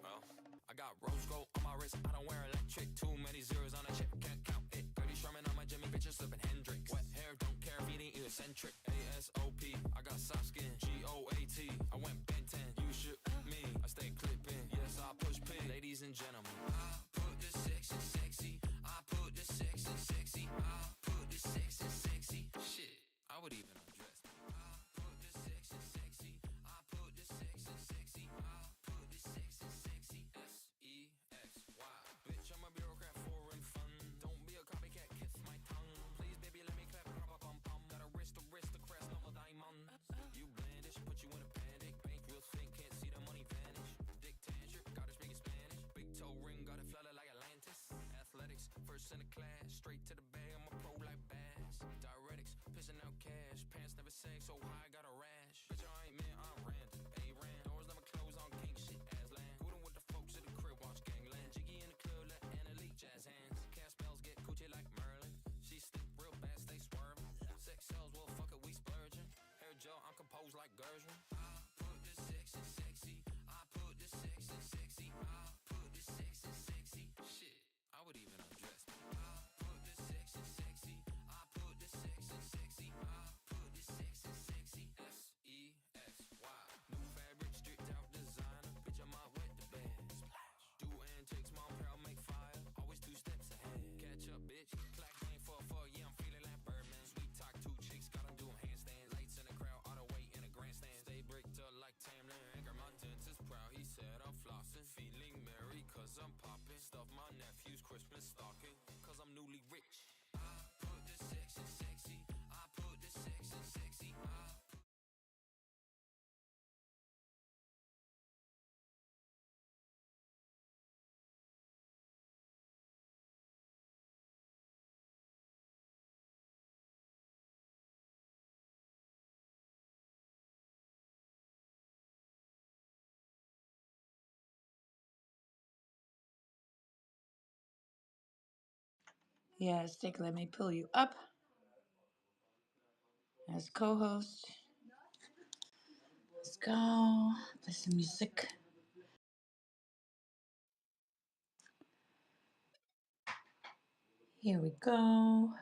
Well, I got rose gold on my wrist, I don't wear electric. Too many zeros on a chip, can't count it. Gertie Sherman on my Jimmy, bitches slipping Hendrix. Wet hair, don't care if you ain't eccentric. ASOP, I got soft skin. GOAT, I went Ben 10. You should me, I stay clipping. Yes, I push pin. Ladies and gentlemen, I put the sex in sexy. I put the sex in sexy. I put the sex in sexy. Shit, I would even undress me. I put the sex in sexy. I put the sex in sexy. I put the sex in sexy. SEXY. Bitch, I'm a bureaucrat for and fun. Don't be a copycat, kiss my tongue. Please, baby, let me clap, bum bum. Got a wrist, the crest, no diamond. You blandish, put you in a panic. Bank real thick, can't see the money vanish. Dick tantrum, gotta speak Spanish. Big toe ring, got it flooded like Atlantis. Athletics, first in the class, straight to the bag, I'm a pro like Bass. Diuretics, pissing out cash. Pants never sag so high, got a rash. Bitch, I ain't man, I'm random. A-Ran, doors never close on king shit, Aslan. Cooling with the folks at the crib, watch gangland. Jiggy in the club, let Anna jazz hands. Cast spells, get coochie like Merlin. She stick real bad, stay swerving. Sex sells, well, fuck it, we splurging. Hair gel, I'm composed like Gershwin. I put the sex in sexy. I put the sex in sexy. I put the sex in sexy. Shit, I would even undress me. I put the sex in sexy. I put the sex in sexy. I put the sex in sexy. SEXY. New fabric, stripped out designer. Bitch, I might wet the bed. Splash. Do antics, mom proud, make fire. Always 2 steps ahead. Catch up, bitch. Clack lane for, yeah, I'm feeling like Birdman. Sweet talk, 2 chicks, got 'em doing handstands. Lights in the crowd, all the way in a grandstand. Stay bricked up like Tamlin. Anchor my dentist proud, he said I'm flossing. Feeling merry, cause I'm popping. Stuff my nephew's Christmas stocking, cause I'm newly rich. I put the sex in sexy. I put the sex in sexy. Yeah, Stick, let me pull you up as co-host. Let's go. Play some music. Here we go.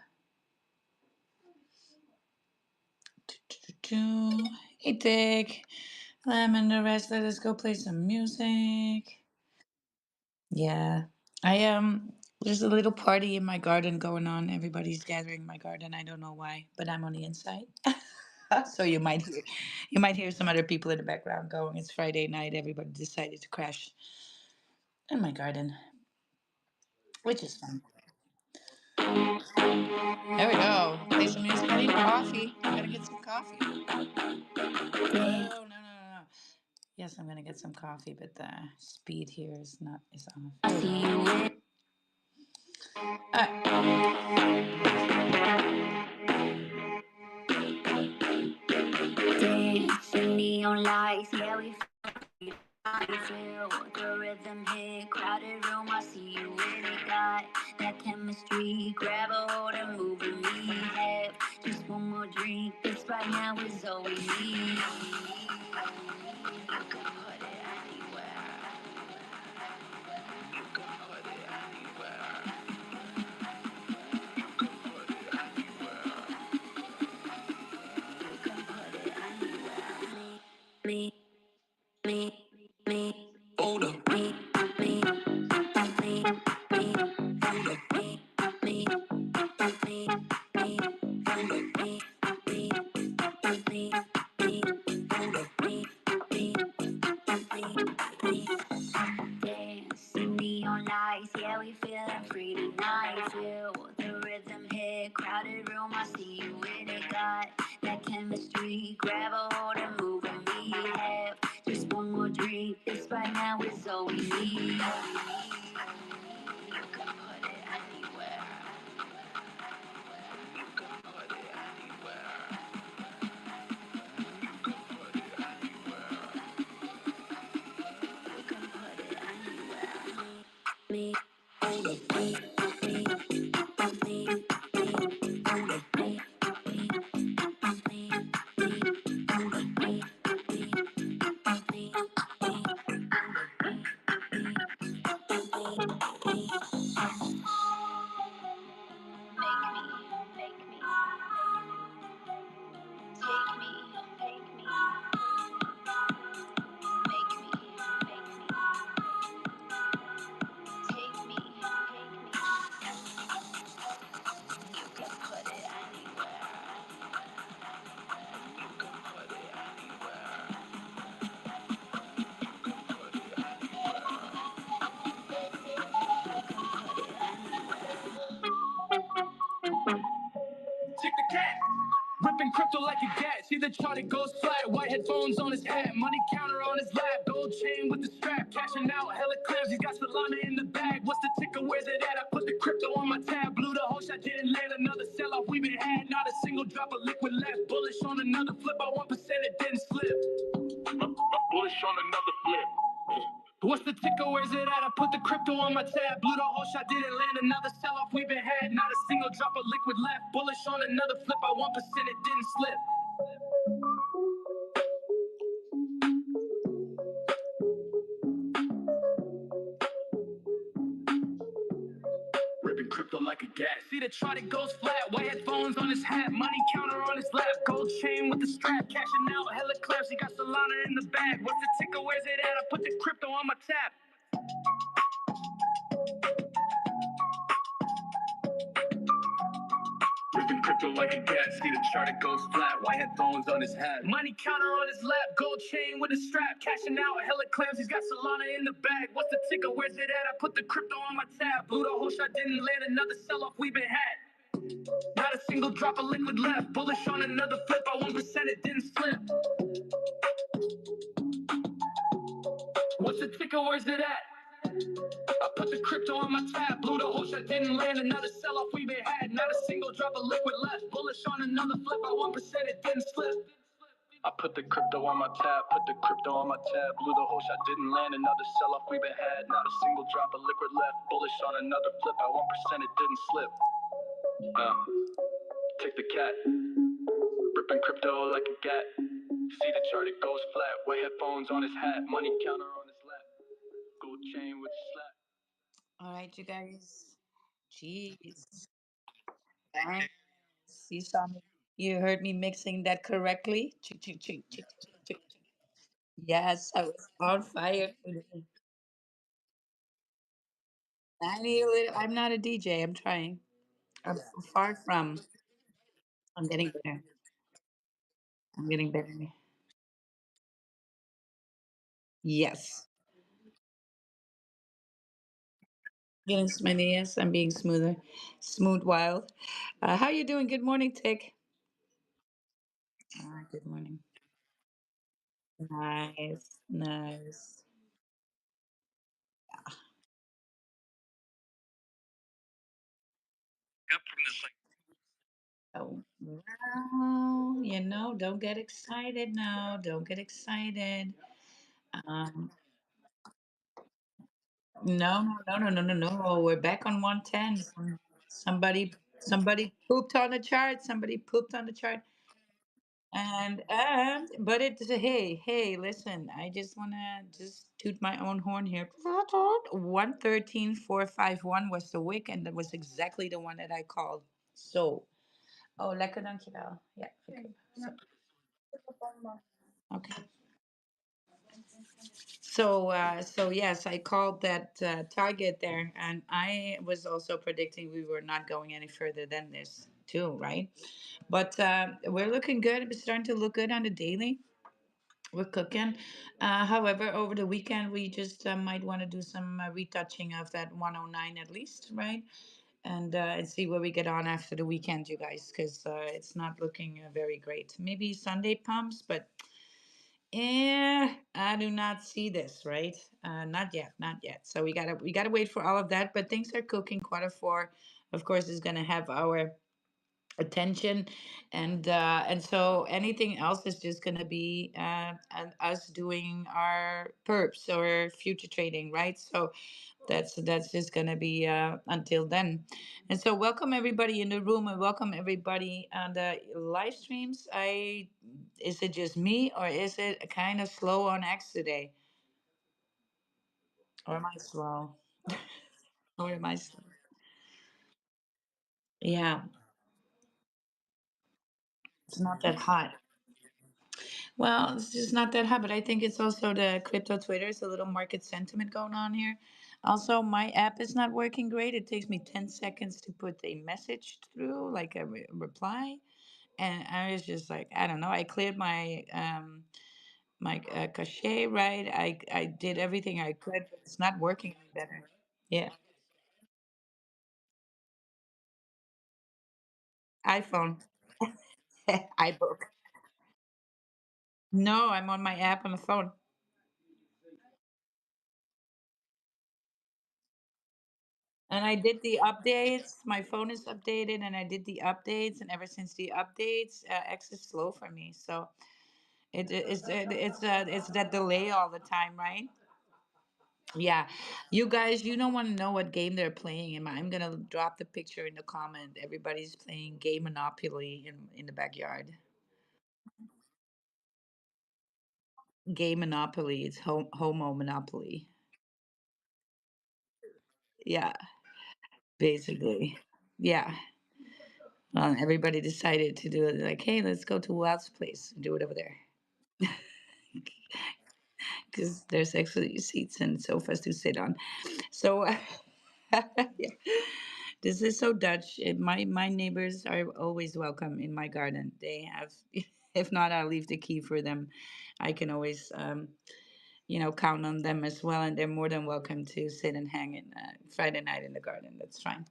Hey, Dick. Lemon and the rest. Let us go play some music. Yeah. There's a little party in my garden going on. Everybody's gathering in my garden. I don't know why, but I'm on the inside. So you might hear some other people in the background going. It's Friday night. Everybody decided to crash in my garden, which is fun. There we go. Play some music. I need coffee. I gotta get some coffee. Oh, no. Yes, I'm gonna get some coffee, but the speed here is off. Dancing neon lights, yeah, we feel the rhythm hit. Crowded room, I see you really got that chemistry. Grab a hold and move with me. Have just one more drink. This right now is all we need. You can put it anywhere. You can put it anywhere. Put it anywhere. You can put it anywhere. Me, me. Hold up. Me, me, me. Hold up. Me, me, me. Hold up. Me, me, me. Hold up. Me. Dancing neon lights, yeah, we feeling free tonight. Feel the rhythm hit, crowded room, I see you in it. Got that chemistry, grab a hold and move with me. Have just one more drink, this right now is all we need. You can put it anywhere. You can put it anywhere. You can put it anywhere. You can put it anywhere. Me, hold up, me, me, hold up, me, me, me, crypto like a gat. See the chart, it goes flat. White headphones on his hat, money counter on his lap, gold chain with the strap, cashing out hella clams. He's got Solana in the bag. What's the ticker? Where's it at? I put the crypto on my tab. Blew the whole shot, didn't land another sell off. We been had not a single drop of liquid left. Bullish on another flip. By 1%, it didn't slip. Bullish on another flip. What's the ticker? Where's it at? I put the crypto on my tab. Blew the whole shot, didn't land another sell off. We been had not a single drop of liquid left. Bullish on another flip. By 1%, it didn't slip. Ripping crypto like a gat. See the chart, it goes flat. White headphones on his hat, money counter on his lap, gold chain with the strap, cashing out hella claps. He got Solana in the bag. What's the ticker? Where's it at? I put the crypto on my tab. Ripping crypto like a gat. See the chart, it goes flat. White headphones on his hat, money counter on his lap, gold chain with a strap, cashing out hella clams. He's got Solana in the bag. What's the ticker? Where's it at? I put the crypto on my tab. Blew the whole shot, didn't land another sell off. We been had not a single drop of liquid left. Bullish on another flip. By 1%, it didn't slip. What's the ticker? Where's it at? I put the crypto on my tab. Blew the whole shot, didn't land another sell off. We been had not a single drop of liquid left. Bullish on another flip. By 1%, it didn't slip. I put the crypto on my tab, put the crypto on my tab. Blew the whole shot, didn't land another sell off. We been had not a single drop of liquid left. Bullish on another flip. By 1%, it didn't slip. Take the cat, ripping crypto like a gat. See the chart, it goes flat. White headphones on his hat, money counter on his lap, gold chain with the slap. All right, you guys. Jeez. Thanks. You saw me. You heard me mixing that correctly. Chick, chick, chick, chick, chick, chick, chick. Yes, I was on fire today. I'm not a DJ. I'm trying. I'm far from. I'm getting better. I'm getting better. Yes. Getting smithy. Yes, I'm being smoother. Smooth wild. How you doing? Good morning, Tick. Good morning. Nice. Nice. Oh, well, don't get excited now. Don't get excited. Um, no, no, no, no, no, no, no. We're back on 110. Somebody pooped on the chart. Somebody pooped on the chart. But it's hey, hey, listen, I just wanna just toot my own horn here. 113451 was the wick, and that was exactly the one that I called. So, oh, lekker, dankjewel. Ja, vind okay. So yes, I called that target there, and I was also predicting we were not going any further than this too, right? But we're looking good. We're starting to look good on the daily. We're cooking. However, over the weekend, we just might want to do some retouching of that 109 at least, right? And see where we get on after the weekend, you guys, because it's not looking very great. Maybe Sunday pumps, but I do not see this, right? Not yet, not yet. So we gotta wait for all of that. But things are cooking. Quarter four, of course, is gonna have our attention, and so anything else is just gonna be us doing our perps or future trading, right? So that's just gonna be until then. And so welcome everybody in the room and welcome everybody on the live streams. I Is it just me or is it kind of slow on X today? Or am I slow? Or am I slow? Yeah, it's not that hot. Well, it's just not that hot, but I think it's also the crypto Twitter. It's a little market sentiment going on here. Also, my app is not working great. It takes me 10 seconds to put a message through, like a reply. And I was just like, I don't know. I cleared my cache, right? I did everything I could, but it's not working any better. Yeah, iPhone. I broke. No, I'm on my app on the phone. And I did the updates. My phone is updated, and I did the updates. And ever since the updates, X is slow for me. So it's that delay all the time, right? Yeah, you guys, you don't want to know what game they're playing. And I'm gonna drop the picture in the comment. Everybody's playing Game Monopoly in the backyard. Game Monopoly. It's homo Monopoly. Yeah, basically. Yeah. Everybody decided to do it. Like, hey, let's go to Wild's place and do it over there because there's actually seats and sofas to sit on. So, yeah. This is so Dutch. My neighbors are always welcome in my garden. They have, if not, I'll leave the key for them. I can always, count on them as well, and they're more than welcome to sit and hang in Friday night in the garden. That's fine.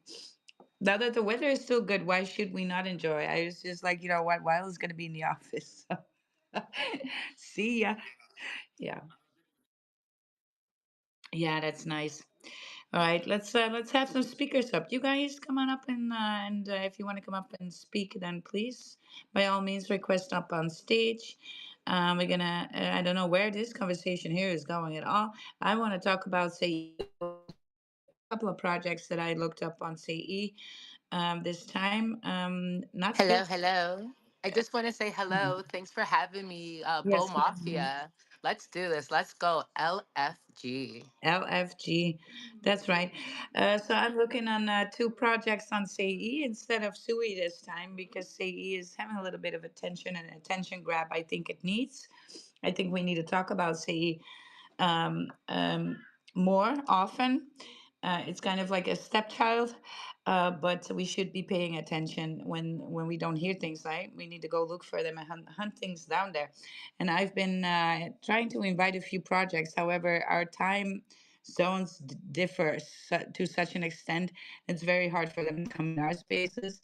Now that the weather is still good, why should we not enjoy? I was just like, you know what, Wild going to be in the office. See ya. Yeah, yeah, that's nice. All right, let's have some speakers up. You guys come on up and if you want to come up and speak, then please, by all means, request up on stage. We're gonna. I don't know where this conversation here is going at all. I want to talk about say a couple of projects that I looked up on CE this time. Not Hello, so. hello. I just want to say hello. Thanks for having me, Bo Yes, good morning. Mafia. Let's do this. Let's go. LFG. LFG, that's right. So I'm looking on two projects on CE instead of SUI this time because CE is having a little bit of attention and attention grab. I think it needs. I think we need to talk about CE um, um, more often. It's kind of like a stepchild, but we should be paying attention when we don't hear things. Right, we need to go look for them and hunt things down there. And I've been trying to invite a few projects. However, our time zones differ to such an extent. It's very hard for them to come in our spaces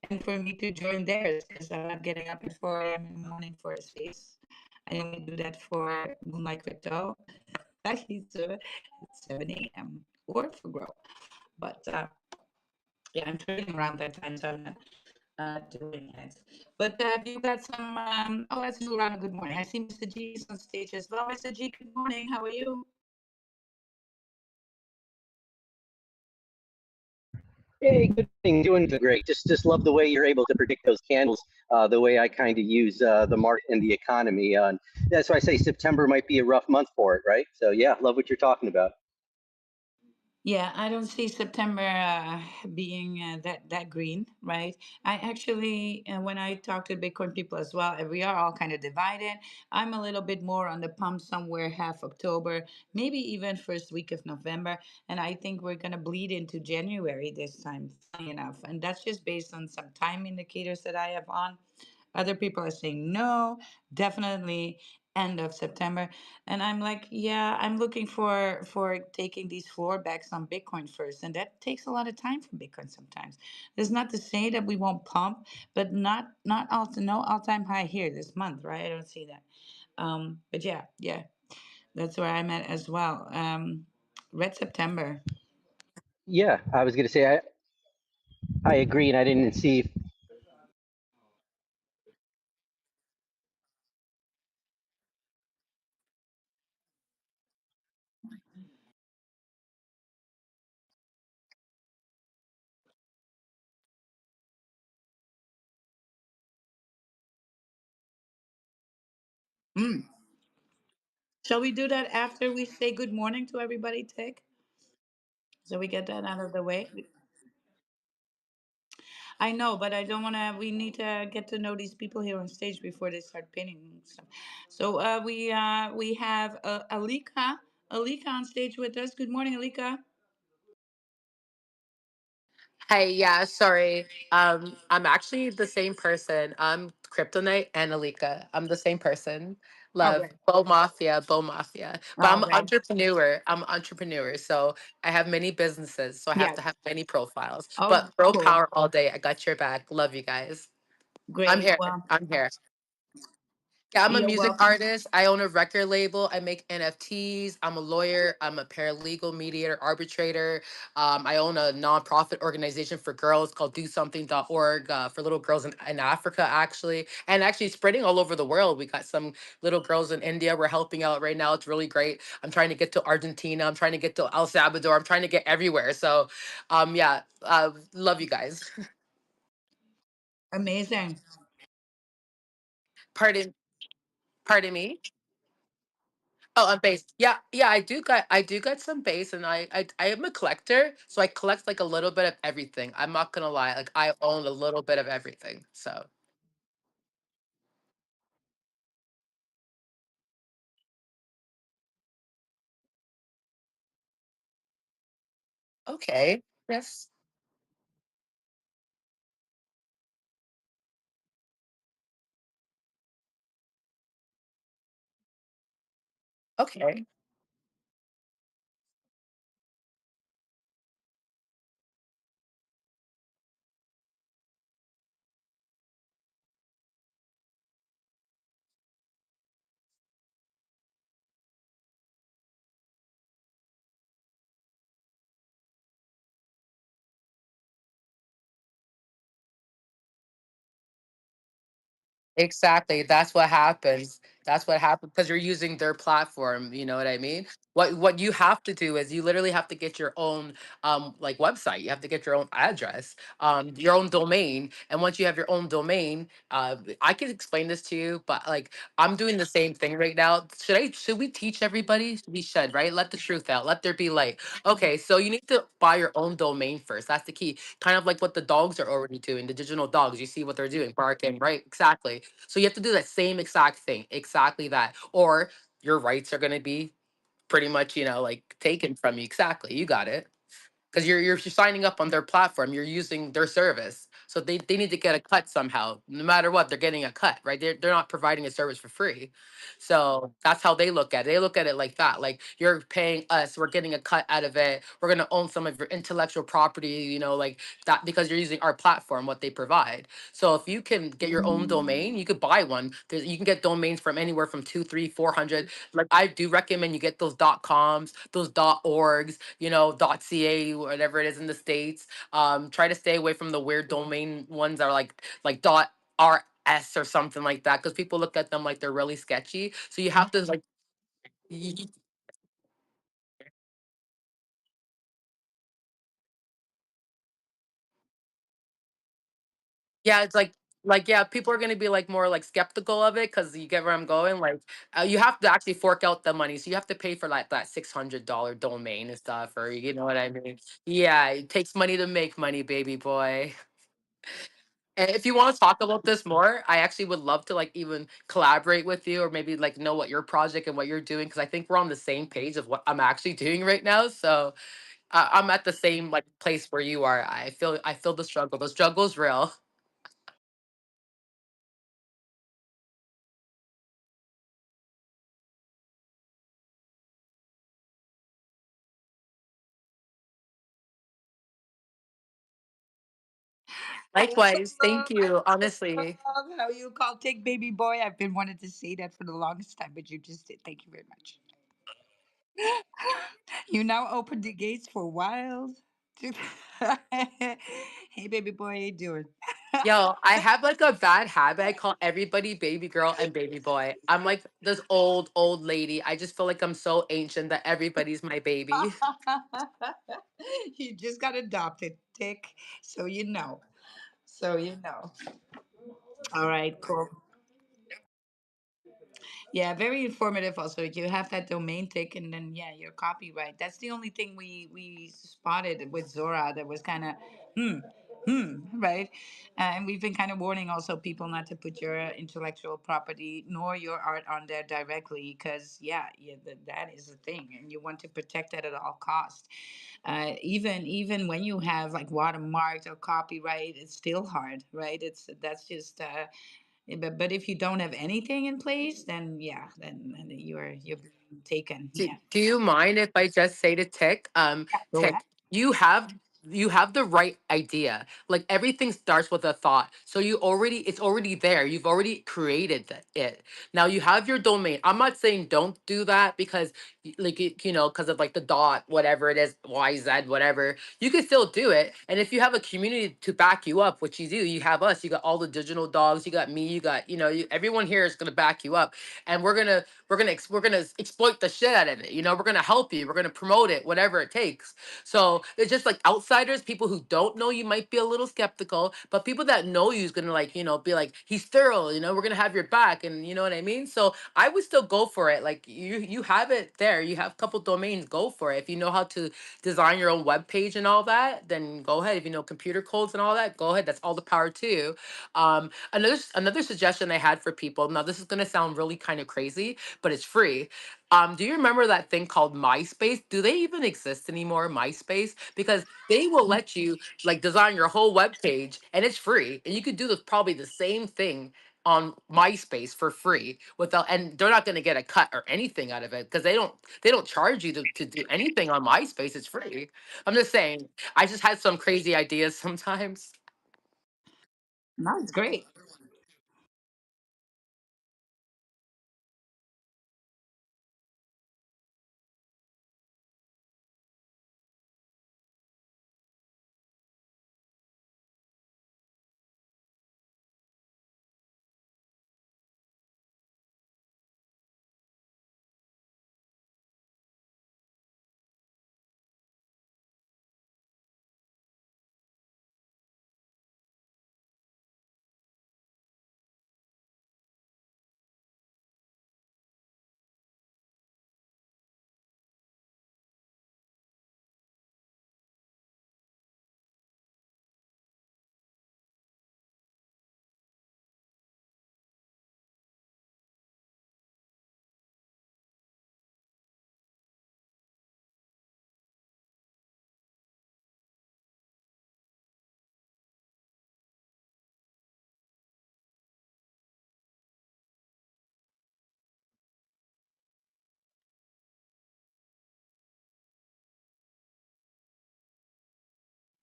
and for me to join theirs because I'm not getting up at 4 a.m. in the morning for a space. I only do that for Moonlight Crypto. I need to at 7 a.m. or for Grow. But yeah, I'm trading around that time, so I'm not doing it. But have you got some? Oh, let's do around a good morning. I see Mr. G is on stage as well. Mr. G, good morning. How are you? Hey, good morning. Doing great. Just love the way you're able to predict those candles. The way I kind of use the market and the economy. That's why I say September might be a rough month for it, right? So yeah, love what you're talking about. Yeah, I don't see September being that green, right? I actually, when I talk to Bitcoin people as well, we are all kind of divided. I'm a little bit more on the pump somewhere half October, maybe even first week of November, and I think we're gonna bleed into January this time, funny enough, and that's just based on some time indicators that I have on. Other people are saying no, definitely end of September. And I'm like, yeah, I'm looking for taking these floor backs on Bitcoin first. And that takes a lot of time for Bitcoin sometimes. It's not to say that we won't pump, but not all to no all-time high here this month, right? I don't see that. But yeah, that's where I'm at as well. Red September. Yeah, I was gonna say I agree, and I didn't see. Mm. Shall we do that after we say good morning to everybody, Tick? So we get that out of the way. I know, but I don't want to. We need to get to know these people here on stage before they start pinning stuff. So we have Alika, Alika on stage with us. Good morning, Alika. Hey, yeah, sorry. I'm actually the same person. I'm Kryptonite and Alika. I'm the same person. All Love right. Bo Mafia, Bo Mafia. But All I'm an right. entrepreneur. I'm an entrepreneur. So I have many businesses. So I have Yeah. to have many profiles. Oh, But bro cool. power all day. I got your back. Love you guys. I'm Great. here. Well, I'm here. Yeah, I'm a you're music welcome. artist. I own a record label. I make NFTs. I'm a lawyer. I'm a paralegal, mediator, arbitrator. I own a nonprofit organization for girls called DoSomething.org for little girls in Africa, actually, and actually spreading all over the world. We got some little girls in India. We're helping out right now. It's really great. I'm trying to get to Argentina. I'm trying to get to El Salvador. I'm trying to get everywhere. So, yeah, love you guys. Amazing. Pardon, pardon me. Oh, on bass. Yeah, yeah, I do got some bass, and I am a collector, so I collect like a little bit of everything. I'm not gonna lie, like I own a little bit of everything. So okay, yes, okay, exactly. That's what happens. That's what happens because you're using their platform. You know what I mean? What you have to do is you literally have to get your own like website. You have to get your own address, your own domain, and once you have your own domain, I can explain this to you, but like I'm doing the same thing right now. Should we teach everybody? We should, right? Let the truth out. Let there be light. Okay, so you need to buy your own domain first. That's the key. Kind of like what the dogs are already doing. The digital dogs. You see what they're doing, barking, right? Exactly. So you have to do that same exact thing, exactly that, or your rights are going to be pretty much, like taken from you. Exactly. You got it because you're signing up on their platform, you're using their service, so they need to get a cut somehow. No matter what, they're getting a cut, right? They're not providing a service for free. So that's how they look at it. They look at it like that, like you're paying us, we're getting a cut out of it, we're going to own some of your intellectual property, like that, because you're using our platform, what they provide. So if you can get your own domain, you could buy one. You can get domains from anywhere from two, three, 400. Like I do recommend you get those .coms, those .orgs, .ca, whatever it is in the states. Try to stay away from the weird domain ones that are like .rs or something like that, because people look at them like they're really sketchy. So you have to like, yeah, it's like yeah, people are gonna be like more like skeptical of it because you get where I'm going. Like you have to actually fork out the money, so you have to pay for like that $600 domain and stuff, or you know what I mean? Yeah, it takes money to make money, baby boy. And if you want to talk about this more, I actually would love to like even collaborate with you, or maybe like know what your project and what you're doing, because I think we're on the same page of what I'm actually doing right now. So I'm at the same like place where you are. I feel the struggle. The struggle's real. Likewise, thank you. Honestly, Love how you call Tick baby boy. I've been wanting to say that for the longest time, but you just did. Thank you very much. You now open the gates for Wild. Hey, baby boy, how you doing? yo, I have like a bad habit. I call everybody baby girl and baby boy. I'm like this old lady. I just feel like I'm so ancient that everybody's my baby. You just got adopted, Tick. So you know. So you know. All right, cool. Yeah, very informative. Also, you have that domain tick, and then yeah, your copyright. That's the only thing we spotted with Zora that was kind of hmm right. And we've been kind of warning also people not to put your intellectual property nor your art on there directly, because yeah, that is the thing, and you want to protect that at all costs. Even when you have like watermarked or copyright, it's still hard, right? It's that's just. But if you don't have anything in place, then yeah, then you're being taken. Do, Yeah. do you mind if I just say to Tick, Yeah. Go Tick, ahead. you have you have the right idea. Like everything starts with a thought. So it's already there. You've already created it. Now you have your domain. I'm not saying don't do that because like because of like the dot, whatever it is, YZ, whatever. You can still do it. And if you have a community to back you up, which you do, you have us, you got all the digital dogs, you got me, you got, everyone here is going to back you up. And we're gonna exploit the shit out of it. We're gonna help you. We're gonna promote it, whatever it takes. So it's just like outsiders, people who don't know you might be a little skeptical, but people that know you is gonna like, be like, he's thorough, we're gonna have your back, and you know what I mean? So I would still go for it. Like you have it there. You have a couple domains, go for it. If you know how to design your own web page and all that, then go ahead. If you know computer codes and all that, go ahead. That's all the power to you. Another suggestion I had for people. Now this is gonna sound really kind of crazy, but it's free. Do you remember that thing called MySpace? Do they even exist anymore, MySpace? Because they will let you like design your whole web page and it's free. And you could do probably the same thing on MySpace for free without, and they're not going to get a cut or anything out of it because they don't charge you to do anything on MySpace. It's free. I'm just saying, I just had some crazy ideas sometimes. No, it's great.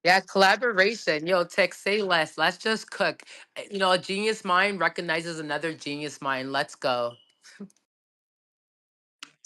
Yeah, collaboration. Yo, Tech, say less. Let's just cook. A genius mind recognizes another genius mind. Let's go.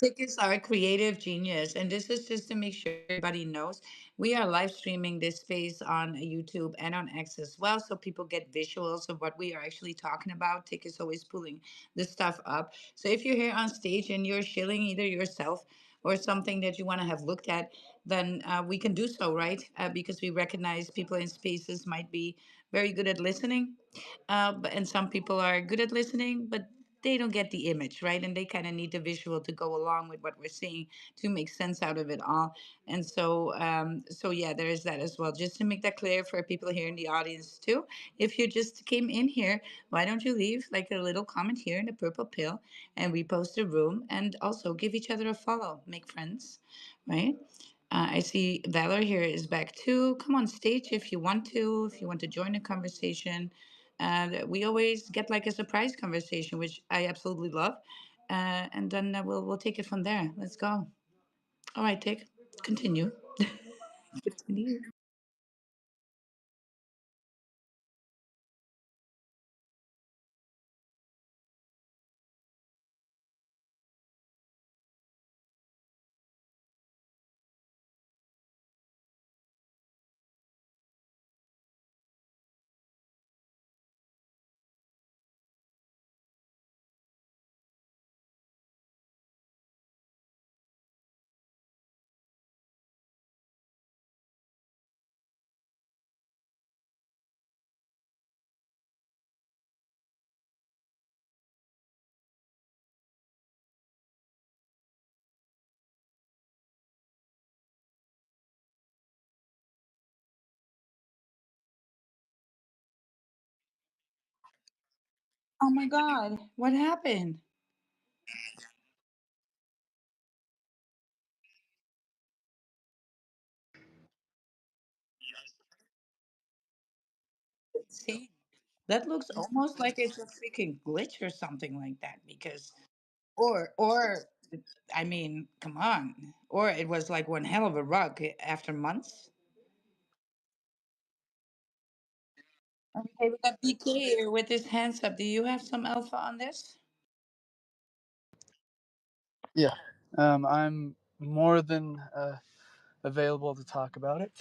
Tickets are a creative genius, and this is just to make sure everybody knows we are live streaming this space on YouTube and on X as well, so people get visuals of what we are actually talking about. Tick is always pulling this stuff up. So if you're here on stage and you're shilling either yourself or something that you want to have looked at, then we can do so, right? Because we recognize people in spaces might be very good at listening, and some people are good at listening, but they don't get the image, right? And they kind of need the visual to go along with what we're seeing to make sense out of it all. And so yeah, there is that as well. Just to make that clear for people here in the audience too. If you just came in here, why don't you leave like a little comment here in the purple pill and repost the room, and also give each other a follow, make friends, right? I see Valor here is back too. Come on stage if you want to, if you want to join the conversation. We always get like a surprise conversation, which I absolutely love. And then we'll take it from there. Let's go. All right, Tick, continue. Continue. Oh my God, what happened? See, that looks almost like it's a freaking glitch or something like that. Because, or, I mean, come on, or it was like one hell of a rug after months. Okay, we got BK here with his hands up. Do you have some alpha on this? Yeah, I'm more than available to talk about it.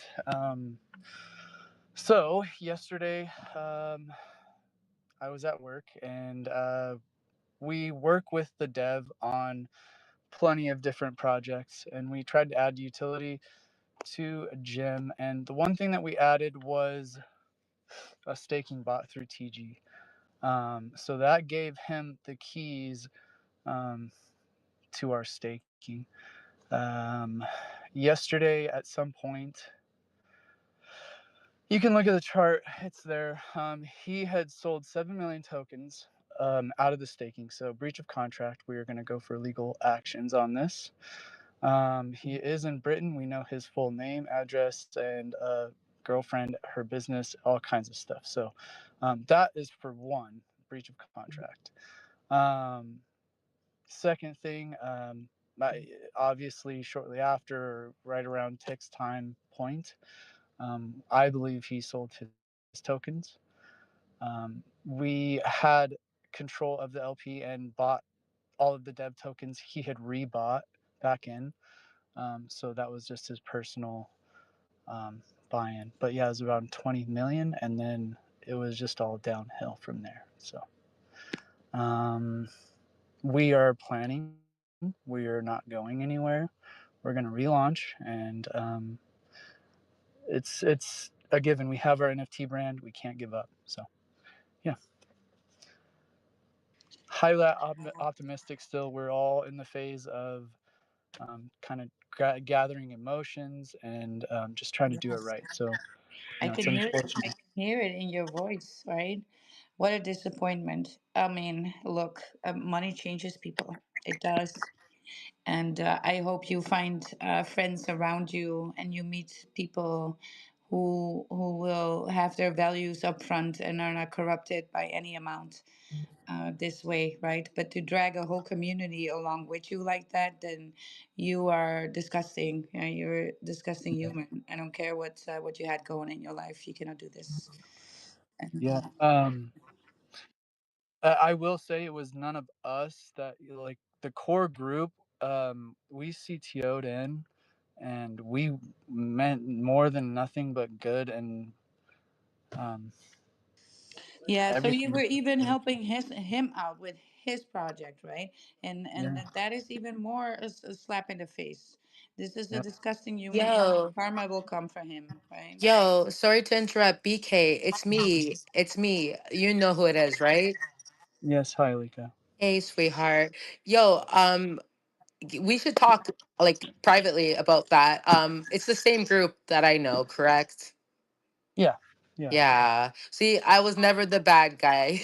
So yesterday, I was at work, and we work with the dev on plenty of different projects, and we tried to add utility to a gym. And the one thing that we added was a staking bot through TG. So that gave him the keys um, to our staking. Um, Yesterday, at some point, you can look at the chart, it's there. He had sold 7 million tokens out of the staking. So, breach of contract. We are going to go for legal actions on this. He is in Britain. We know his full name, address, and girlfriend, her business, all kinds of stuff. So, that is for one breach of contract. Um, Second thing, obviously, shortly after, right around Tic's time point, I believe he sold his tokens. We had control of the LP and bought all of the dev tokens he had rebought back in. So that was just his personal buy-in. But yeah, it was around 20 million, and then it was just all downhill from there. So um, we are planning. We are not going anywhere. We're going to relaunch, and it's a given. We have our NFT brand. We can't give up. So yeah, highly optimistic still. We're all in the phase of kind of gathering emotions and just trying to do it Yes. right. So, I it's can hear it. I unfortunate. can hear it in your voice, right? What a disappointment. I mean, look, money changes people. It does. And I hope you find friends around you and you meet people who will have their values up front and are not corrupted by any amount this way, right? But to drag a whole community along with you like that, then you are disgusting. You're disgusting human. I don't care what you had going in your life. You cannot do this. And Yeah. I will say it was none of us that, like, the core group. We CTO'd in, and we meant more than nothing but good, and um, yeah, so you were everything. even helping him out with his project, right? And Yeah. that is even more a slap in the face. This is a Yep. disgusting human. Yo, Karma will come for him, right? yo, sorry to interrupt, BK. It's me. It's me. You know who it is, right? Yes. Hi, Lika. Hey, sweetheart. Yo, we should talk like privately about that. It's the same group that I know, correct? Yeah. Yeah. Yeah. See, I was never the bad guy.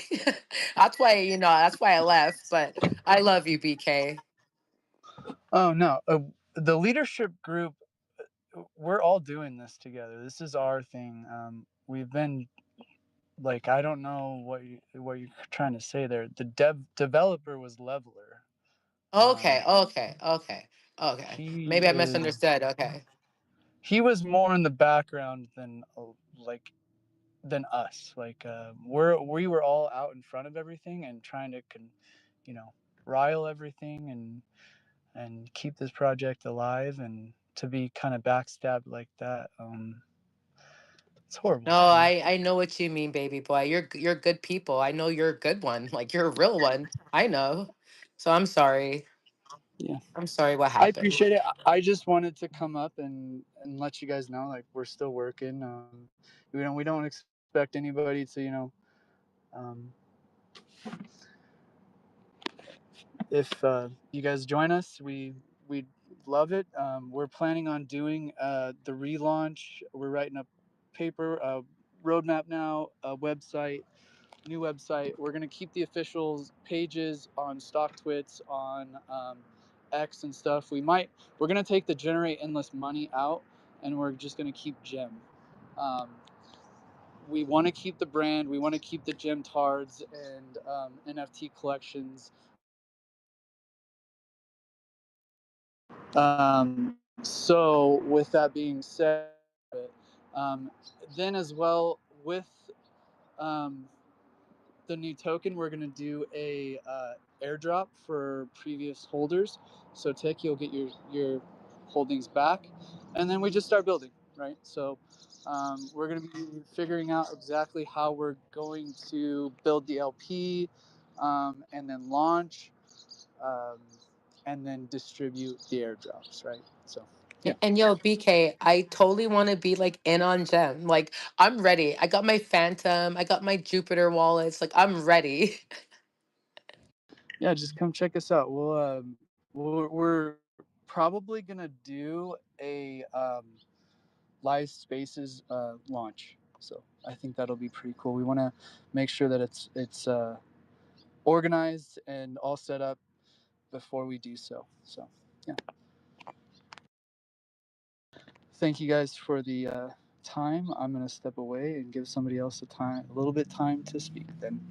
That's why, that's why I left, but I love you, BK. Oh no. The leadership group. We're all doing this together. This is our thing. We've been, like, I don't know what you're trying to say there. The developer was Leveler. Okay, Um, okay, okay, okay. he Maybe I is misunderstood. Okay. he was more in the background than like than us. Like, we were all out in front of everything and trying to you know rile everything and keep this project alive, and to be kind of backstabbed like that. It's horrible. No, I know what you mean, baby boy. You're good people. I know you're a good one. Like you're a real one. I know. So I'm sorry. Yeah. I'm sorry what I happened. appreciate it. I just wanted to come up and let you guys know, like, we're still working. We don't expect anybody to, um, if you guys join us, we love it. We're planning on doing the relaunch. We're writing a paper, roadmap now, a website, new website. We're gonna keep the officials pages on stock twits on X and stuff. We're gonna take the generate endless money out, and we're just gonna keep gem. Um, we want to keep the brand. We want to keep the gem tards and NFT collections. So with that being said, um, then as well with Um, the new token, we're gonna do a airdrop for previous holders. So Tick, you'll get your holdings back, and then we just start building, right? So we're gonna be figuring out exactly how we're going to build the LP, and then launch, um, and then distribute the airdrops, right? So yeah. And yo, BK, I totally want to be like in on Gem. Like I'm ready. I got my Phantom, I got my Jupiter wallets. Like I'm ready. Yeah, just come check us out. We're probably gonna do a live spaces launch. So I think that'll be pretty cool. We want to make sure that it's organized and all set up before we do so. So yeah, thank you guys for the time. I'm gonna step away and give somebody else a little bit time to speak. Then.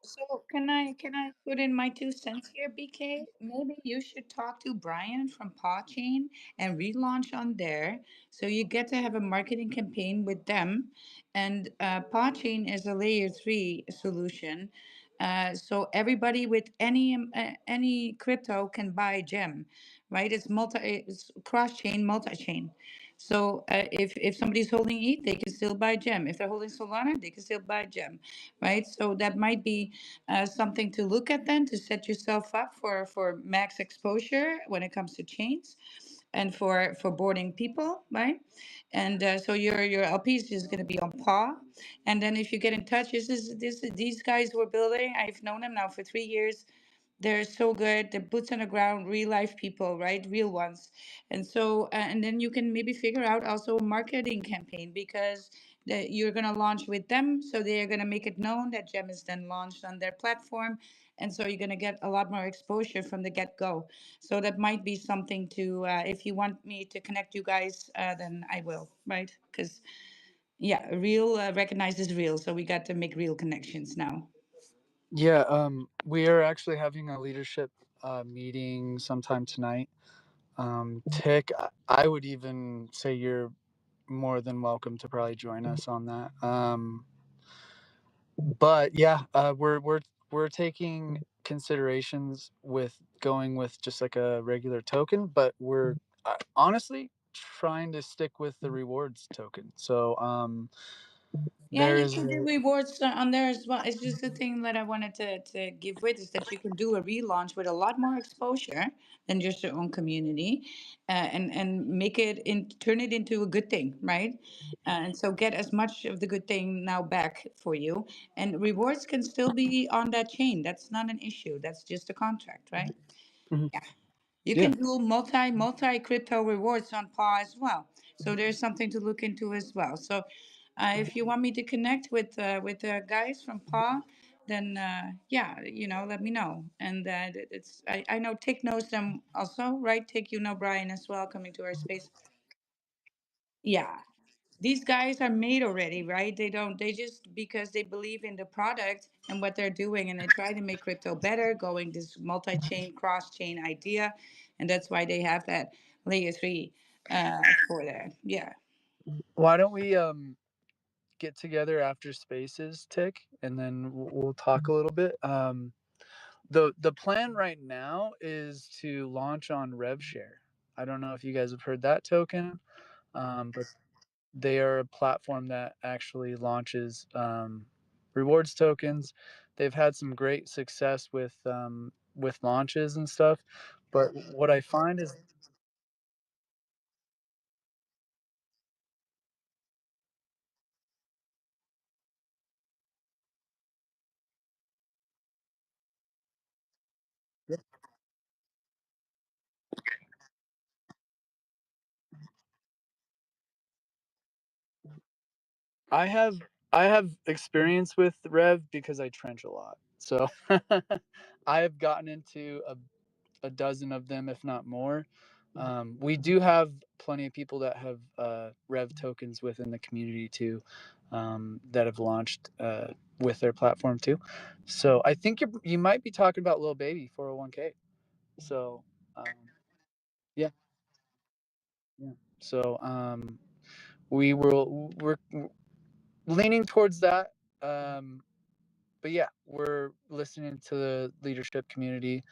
So can I put in my 2 cents here, BK? Maybe you should talk to Brian from Paw Chain and relaunch on there, so you get to have a marketing campaign with them. And Paw Chain is a layer 3 solution, so everybody with any crypto can buy gem, right? It's cross chain, multi chain. So if somebody's holding ETH, they can still buy gem. If they're holding Solana, they can still buy gem, right? So that might be something to look at then to set yourself up for max exposure when it comes to chains and for boarding people, right? And so your LP is just going to be on paw, and then if you get in touch, these guys were building. I've known them now for 3 years. They're so good. They're boots on the ground, real life people, right? Real ones. And so, and then you can maybe figure out also a marketing campaign because you're going to launch with them. So they're going to make it known that Gem is then launched on their platform. And so you're going to get a lot more exposure from the get go. So that might be something to, if you want me to connect you guys, then I will, right? Because, yeah, real recognizes real. So we got to make real connections now. Yeah, we are actually having a leadership meeting sometime tonight. Tick, I would even say you're more than welcome to probably join us on that. But yeah, we're taking considerations with going with just like a regular token, but we're honestly trying to stick with the rewards token. So Yeah, there you is can do a rewards on there as well. It's just the thing that I wanted to give with is that you can do a relaunch with a lot more exposure than just your own community, and make it in turn it into a good thing, right? And so get as much of the good thing now back for you. And rewards can still be on that chain. That's not an issue. That's just a contract, right? Mhm. You Yeah. can do multi crypto rewards on Paw as well. So there's something to look into as well. So if you want me to connect with the guys from Paw, then yeah, let me know. And I know Tick knows them also, right? Tick, you know Brian as well coming to our space. Yeah, these guys are made already, right? They just because they believe in the product and what they're doing, and they try to make crypto better, going this multi-chain, cross-chain idea, and that's why they have that layer 3 for there. Yeah. Why don't we get together after spaces tick, and then we'll talk a little bit. The plan right now is to launch on RevShare. I don't know if you guys have heard that token, but they are a platform that actually launches rewards tokens. They've had some great success with launches and stuff. But what I find is, I have I have experience with Rev because I trench a lot. So I have gotten into a dozen of them, if not more. We do have plenty of people that have Rev tokens within the community too, that have launched with their platform too. So I think you might be talking about Lil Baby 401k. So um, yeah, yeah. So we're leaning towards that. But yeah, we're listening to the leadership community,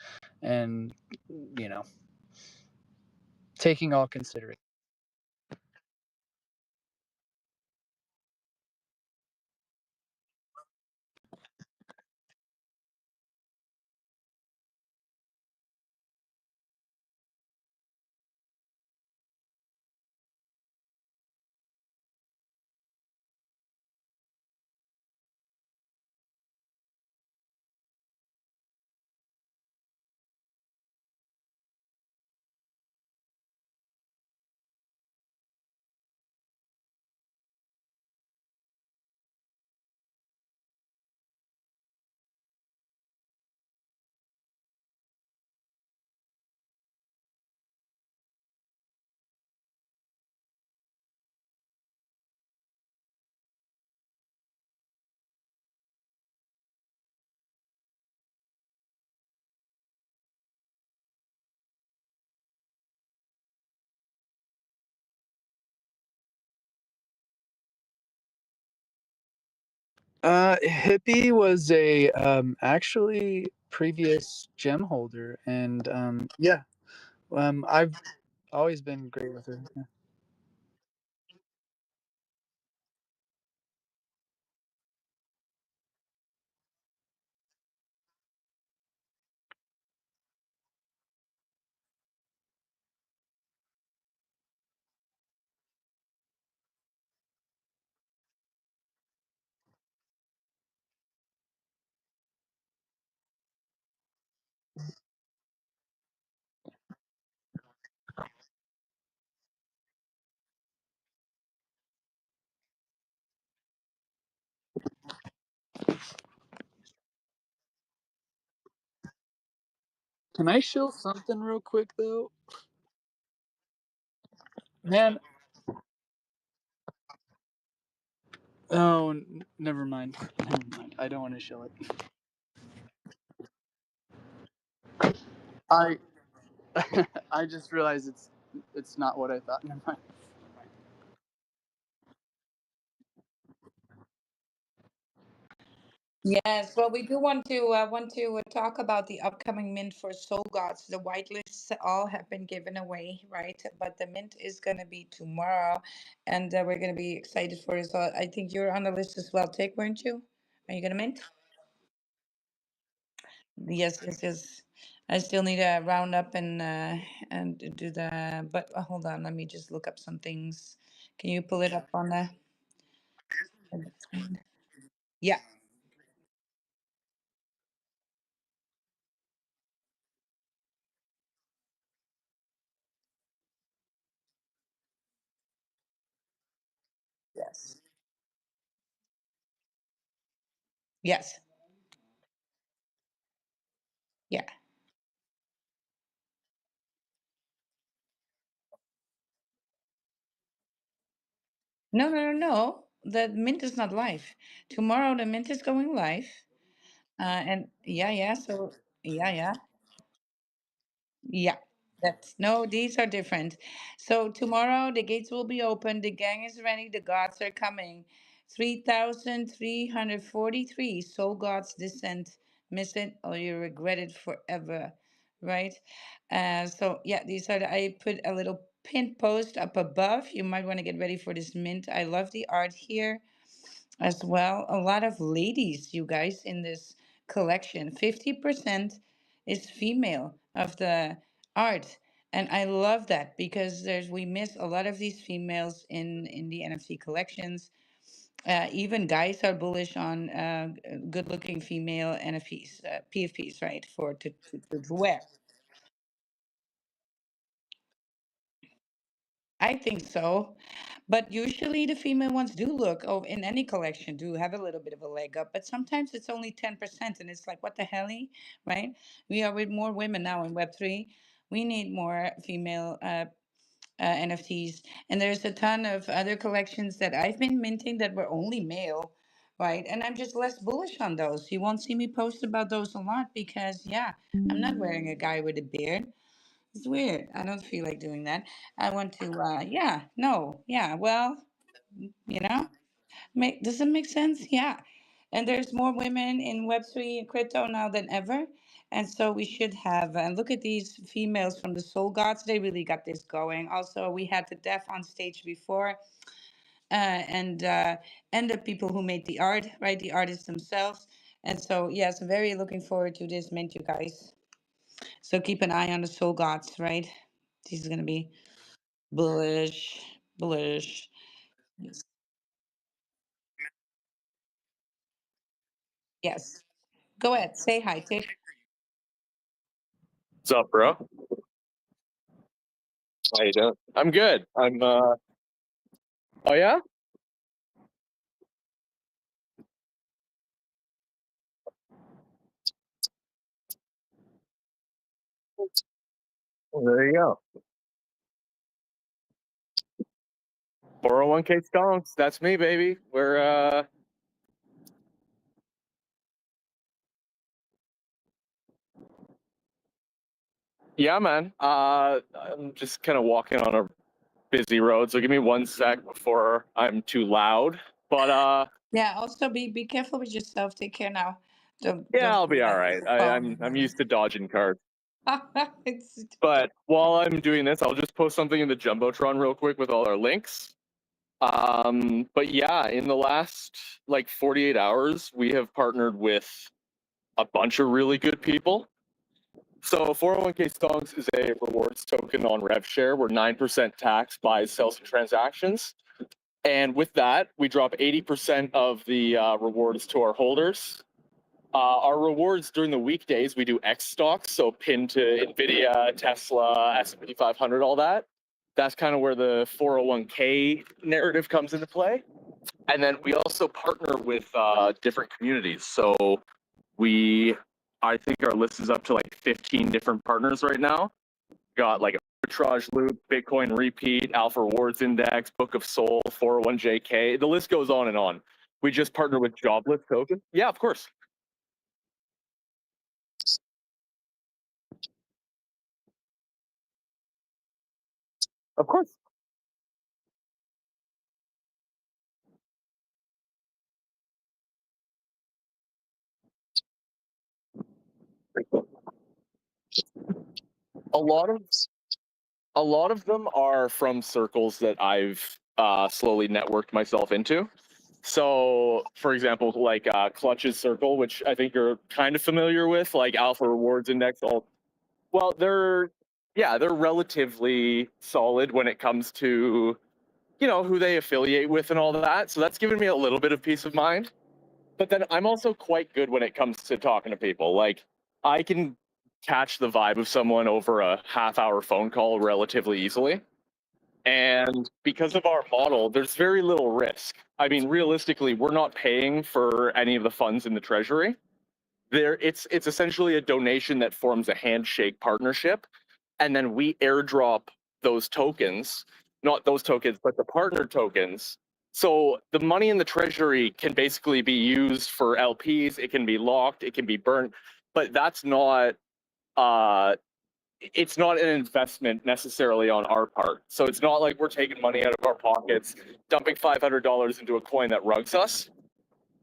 and you know, taking all consideration. Hippie was a actually previous gem holder, and yeah, I've always been great with her. Yeah. Can I show something real quick though? Man, oh, never mind. Never mind. I don't want to show it. I I just realized it's not what I thought. Never mind. Yes, well, we do want to talk about the upcoming mint for Soul Gods. The whitelists all have been given away, right? But the mint is going to be tomorrow, and we're going to be excited for it. So I think you're on the list as well, Tick, weren't you? Are you going to mint? Yes, yes, yes. I still need to round up and do the. But hold on, let me just look up some things. Can you pull it up on the screen? Yeah. Yes. Yes. Yeah. No, no, no, no. The mint is not live. Tomorrow the mint is going live. And yeah, yeah. So yeah, yeah. Yeah, that's no, these are different. So tomorrow the gates will be open. The gang is ready. The gods are coming. 3,343 soul gods descent. Miss it or you regret it forever. Right? So yeah, these are I put a little pin post up above. You might want to get ready for this mint. I love the art here. as well. A lot of ladies, you guys, in this collection. 50% is female of the art. And I love that because we miss a lot of these females in the NFT collections. Even guys are bullish on good-looking female NFTs, PFPs, right? For to wear. I think so. But usually the female ones do look, oh, in any collection, do have a little bit of a leg up. But sometimes it's only 10%. And it's like, what the hell, right? We are with more women now in Web3. We need more female NFTs. And there's a ton of other collections that I've been minting that were only male, right? And I'm just less bullish on those. You won't see me post about those a lot because, yeah, I'm not wearing a guy with a beard. It's weird. I don't feel like doing that. I want to, yeah, no, yeah, well, you know, does it make sense? Yeah. And there's more women in Web3 and crypto now than ever. And so we should have, and look at these females from the Soul Gods. They really got this going. Also, we had the Def on stage before, and the people who made the art, right? The artists themselves. And so, yes, very looking forward to this, mint you guys. So keep an eye on the Soul Gods, right? This is going to be bullish, bullish. Yes. Yes. Go ahead. Say hi, Tick. What's up, bro? How you doing? I'm good. Oh yeah? Well, there you go. 401k stonks. That's me, baby. We're yeah, man. I'm just kind of walking on a busy road, so give me one sec before I'm too loud. But Yeah, also be careful with yourself. Take care now. yeah, Don't I'll do be all that with right. the phone. I'm used to dodging cars. It's But while I'm doing this, I'll just post something in the Jumbotron real quick with all our links. But yeah, in the last like 48 hours, we have partnered with a bunch of really good people. So 401k Stonks is a rewards token on RevShare where 9% tax buys, sells, and transactions. And with that, we drop 80% of the rewards to our holders. Our rewards during the weekdays, we do X stocks, so pinned to NVIDIA, Tesla, S&P 500, all that. That's kind of where the 401k narrative comes into play. And then we also partner with different communities. So I think our list is up to like 15 different partners right now. Got like Arbitrage Loop, Bitcoin Repeat, Alpha Rewards Index, Book of Soul, 401JK. The list goes on and on. We just partner with Jobless Token. Yeah, of course. Of course. A lot of a lot of them are from circles that I've slowly networked myself into. So, for example, like Clutch's circle, which I think you're kind of familiar with, like Alpha Rewards Index. Well, they're relatively solid when it comes to who they affiliate with and all that. So that's given me a little bit of peace of mind. But then I'm also quite good when it comes to talking to people. Like I can catch the vibe of someone over a half-hour phone call relatively easily. And because of our model, there's very little risk. I mean, realistically, we're not paying for any of the funds in the treasury. It's essentially a donation that forms a handshake partnership, and then we airdrop those tokens, not those tokens, but the partner tokens. So the money in the treasury can basically be used for LPs. It can be locked. It can be burnt, but that's not it's not an investment necessarily on our part. So it's not like we're taking money out of our pockets, dumping $500 into a coin that rugs us.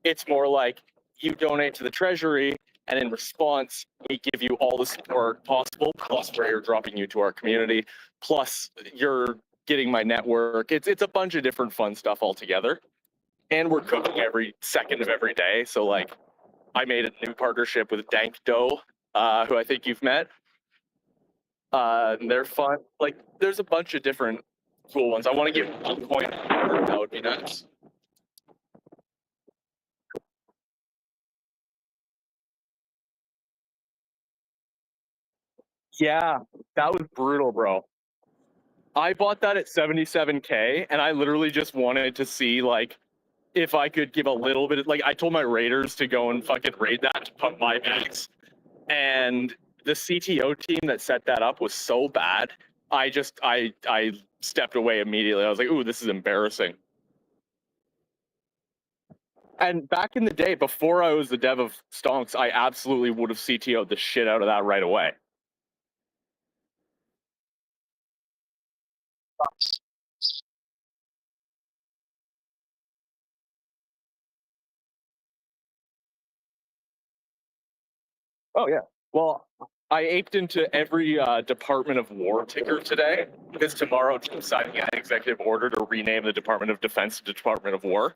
It's more like you donate to the treasury, and in response, we give you all the support possible, plus we're airdropping you to our community, plus you're getting my network. It's a bunch of different fun stuff altogether. and we're cooking every second of every day. So like, I made a new partnership with Dank Dough, who I think you've met. And they're fun. Like, there's a bunch of different cool ones. I want to get one coin. That would be nice. Yeah, that was brutal, bro. I bought that at 77K, and I literally just wanted to see like if I could give a little bit of, like, I told my raiders to go and fucking raid that to pump my bags, and the CTO team that set that up was so bad. I stepped away immediately. I was like, ooh, this is embarrassing. And back in the day, before I was the dev of Stonks, I absolutely would have CTO'd the shit out of that right away. Oh yeah. Well, I aped into every Department of War ticker today because tomorrow I'm signing an executive order to rename the Department of Defense to Department of War.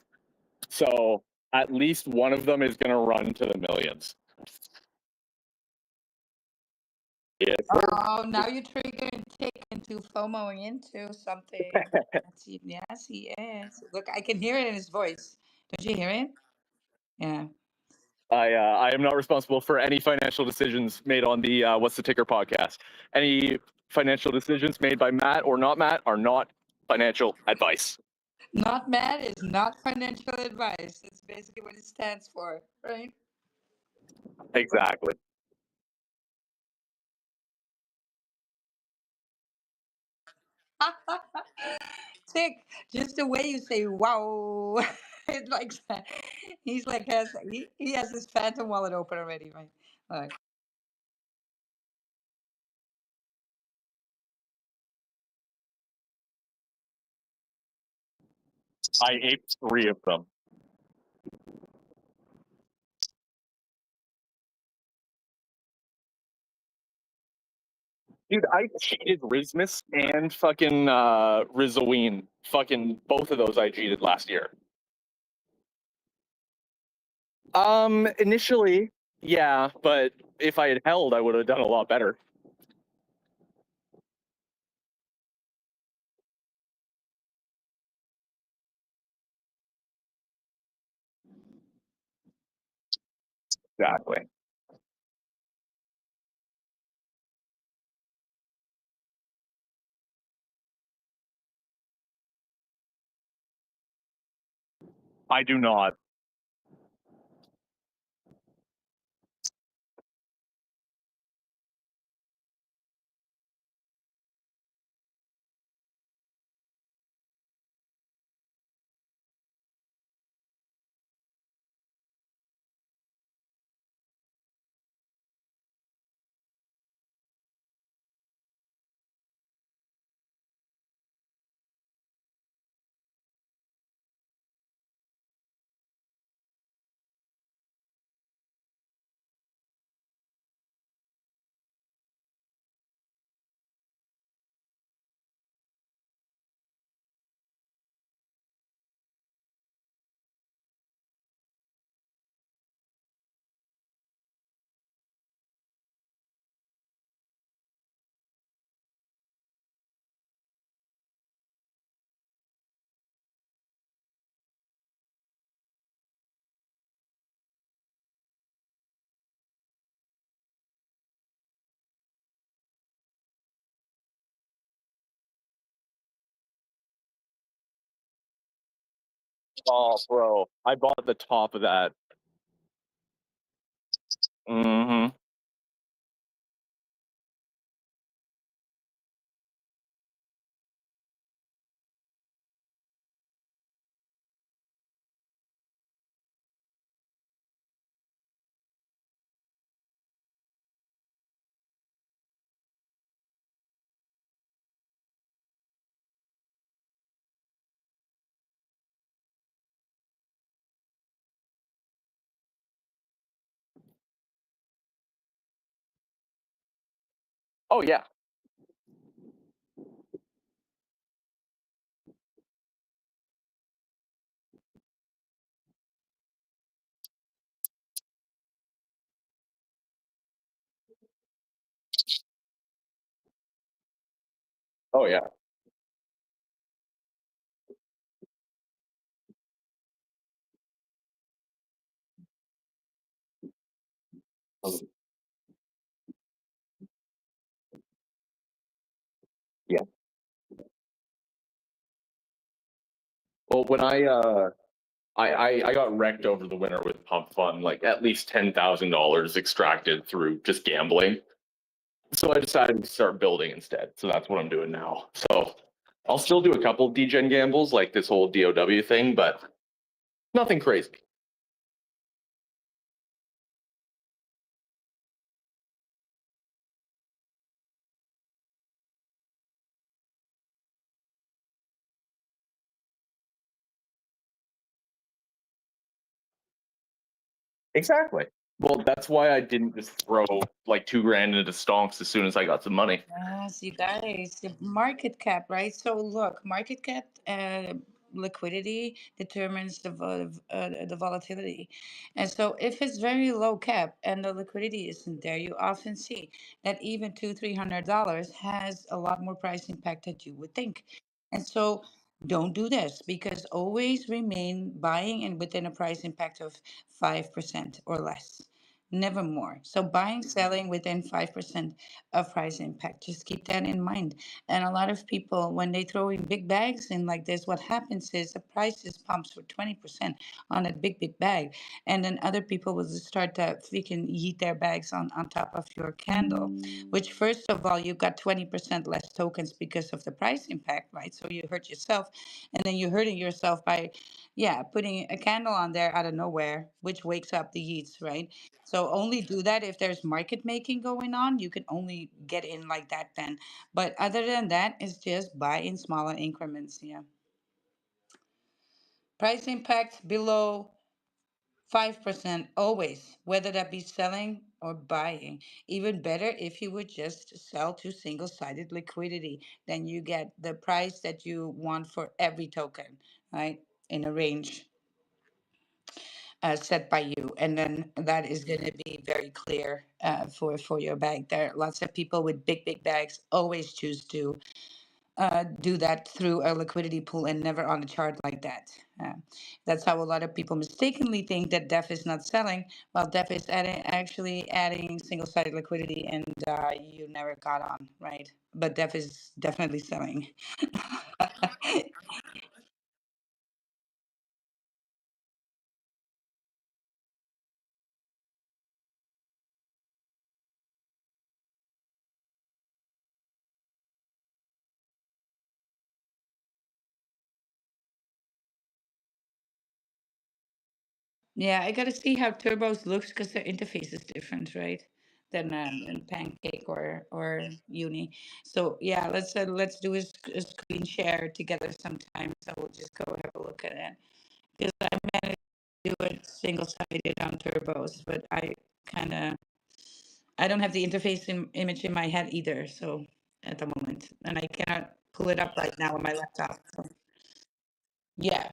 So at least one of them is going to run to the millions. Yes, sir. Oh, now you're triggering Tick into FOMOing into something. Yes, he is. Look, I can hear it in his voice. Don't you hear it? Yeah. I am not responsible for any financial decisions made on the What's the Ticker podcast. Any financial decisions made by Matt or not Matt are not financial advice. Not mad is not financial advice. That's basically what it stands for, right? Exactly. Tick, just the way you say wow. It's like he's like he has his phantom wallet open already, right? Like, I aped 3 of them. Dude, I cheated Rizmus and fucking Rizoween. Fucking both of those I cheated last year. Initially, yeah, but if I had held, I would have done a lot better. Exactly. I do not. Oh, bro, I bought the top of that. Mm-hmm. Oh yeah. Oh yeah. Um, yeah. Well, when I got wrecked over the winter with pump fun, like at least $10,000 extracted through just gambling. So I decided to start building instead. So that's what I'm doing now. So I'll still do a couple degen gambles like this whole DOW thing, but nothing crazy. Exactly. Well, that's why I didn't just throw like 2 grand into stonks as soon as I got some money. Yes, you guys, the market cap, right? So look, market cap liquidity determines the volatility. And so if it's very low cap and the liquidity isn't there, you often see that even two, $300 has a lot more price impact than you would think. And so don't do this because always remain buying and within a price impact of 5% or less. Never more. So buying, selling within 5% of price impact. Just keep that in mind. And a lot of people, when they throw in big bags in like this, what happens is the prices pumps for 20% on a big bag. And then other people will just start to freaking yeet their bags on top of your candle, which first of all, you got 20% less tokens because of the price impact, right? So you hurt yourself. And then you're hurting yourself by, yeah, putting a candle on there out of nowhere, which wakes up the yeets, right? So only do that if there's market making going on. You can only get in like that then. But other than that, it's just buy in smaller increments. Yeah. Price impact below 5% always, whether that be selling or buying. Even better if you would just sell to single sided liquidity, then you get the price that you want for every token, right? In a range set by you, and then that is going to be very clear for your bag. There are lots of people with big bags always choose to do that through a liquidity pool and never on a chart like that. That's how a lot of people mistakenly think that DEF is not selling, while DEF is actually adding single-sided liquidity, and you never got on, right? But DEF is definitely selling. Yeah, I gotta see how Turbos looks because their interface is different, right? Than Pancake or Uni. So yeah, let's do a screen share together sometime. So we'll just go have a look at it because I managed to do it single sided on Turbos, but I don't have the interface image in my head either. So at the moment, and I cannot pull it up right now on my laptop. So, yeah,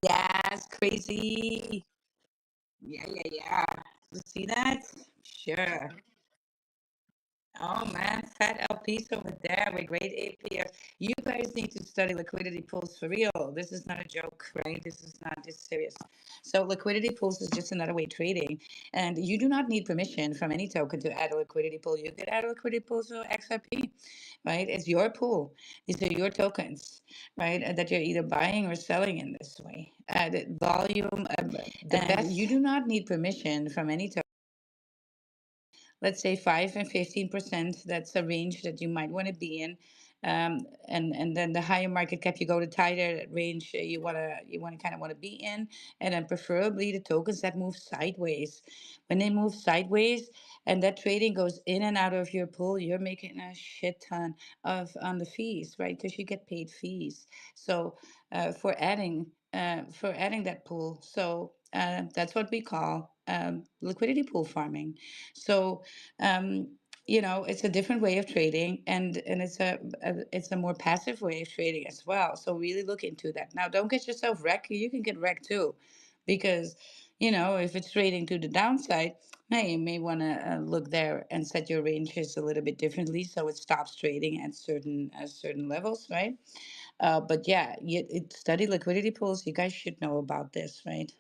yes, crazy. Yeah. You see that? Sure. Oh man, fat LPs over there with great APR. You guys need to study liquidity pools for real. This is not a joke, right? This is not this serious. So liquidity pools is just another way of trading, and you do not need permission from any token to add a liquidity pool. You could add a liquidity pool to XRP, right? It's your pool. These are your tokens, right? That you're either buying or selling in this way. The volume, the and best. You do not need permission from any token, let's say 5 and 15%. That's a range that you might want to be in. And then the higher market cap you go, the tighter range you want to kind of want to be in. And then preferably the tokens that move sideways. When they move sideways and that trading goes in and out of your pool, you're making a shit ton of on the fees, right? Because you get paid fees. So for adding that pool. So that's what we call liquidity pool farming. So it's a different way of trading, and it's a more passive way of trading as well. So really look into that. Now, don't get yourself wrecked. You can get wrecked too, because if it's trading to the downside, hey, you may want to look there and set your ranges a little bit differently so it stops trading at certain levels, right? But yeah, study liquidity pools. You guys should know about this, right?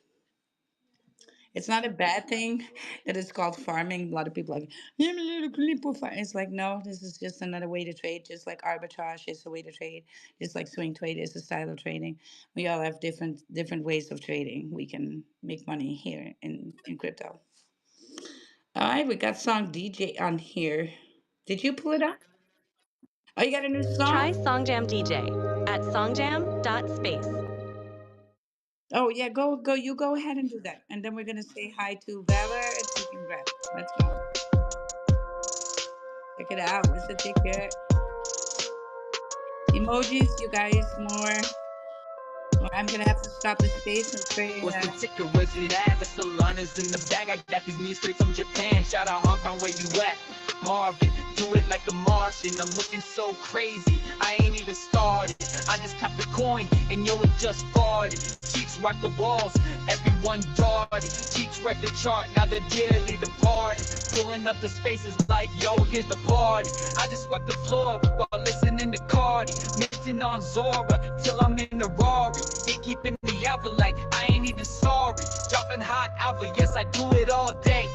It's not a bad thing that it's called farming. A lot of people are like, "Yeah, I'm a little clip farm." It's like, no, this is just another way to trade, just like arbitrage is a way to trade, just like swing trade is a style of trading. We all have different ways of trading. We can make money here in crypto. All right, we got song DJ on here. Did you pull it up? Oh, you got a new Try song? Songjam DJ at songjam.space. Oh yeah, go. You go ahead and do that, and then we're gonna say hi to Valor and Taking Breath. Let's go. Check it out. It's a ticket. Emojis, you guys, more. Or I'm gonna have to stop the space and pray. What's the ticket? Where's it at? The Solana's in the bag. I got these means straight from Japan. Shout out Hong Kong, where you at? Marvin, do it like the Martian. I'm looking so crazy. I ain't even started. I just tapped the coin and yo, it just farted. Cheeks rock the walls, everyone darted. Cheeks wreck the chart, now they're dearly departed. Pulling up the spaces like yo, here's the party. I just walk the floor while listening to Cardi. Mixing on Zora till I'm in the Rari. They keeping me out like I ain't even sorry. Dropping hot alpha, yes I do it all day.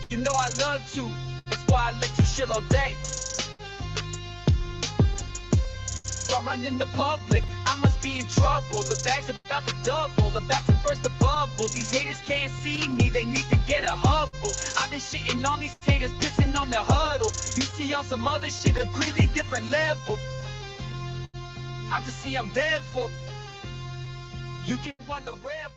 You know I love to, that's why I let you shill all day. So I run in the public, I must be in trouble. The bag's about to double, the back to burst the bubble. These haters can't see me, they need to get a hubble. I've been shitting on these haters, pissing on the huddle. You see on some other shit, a completely different level. I just see I'm there for. You can run the rebel.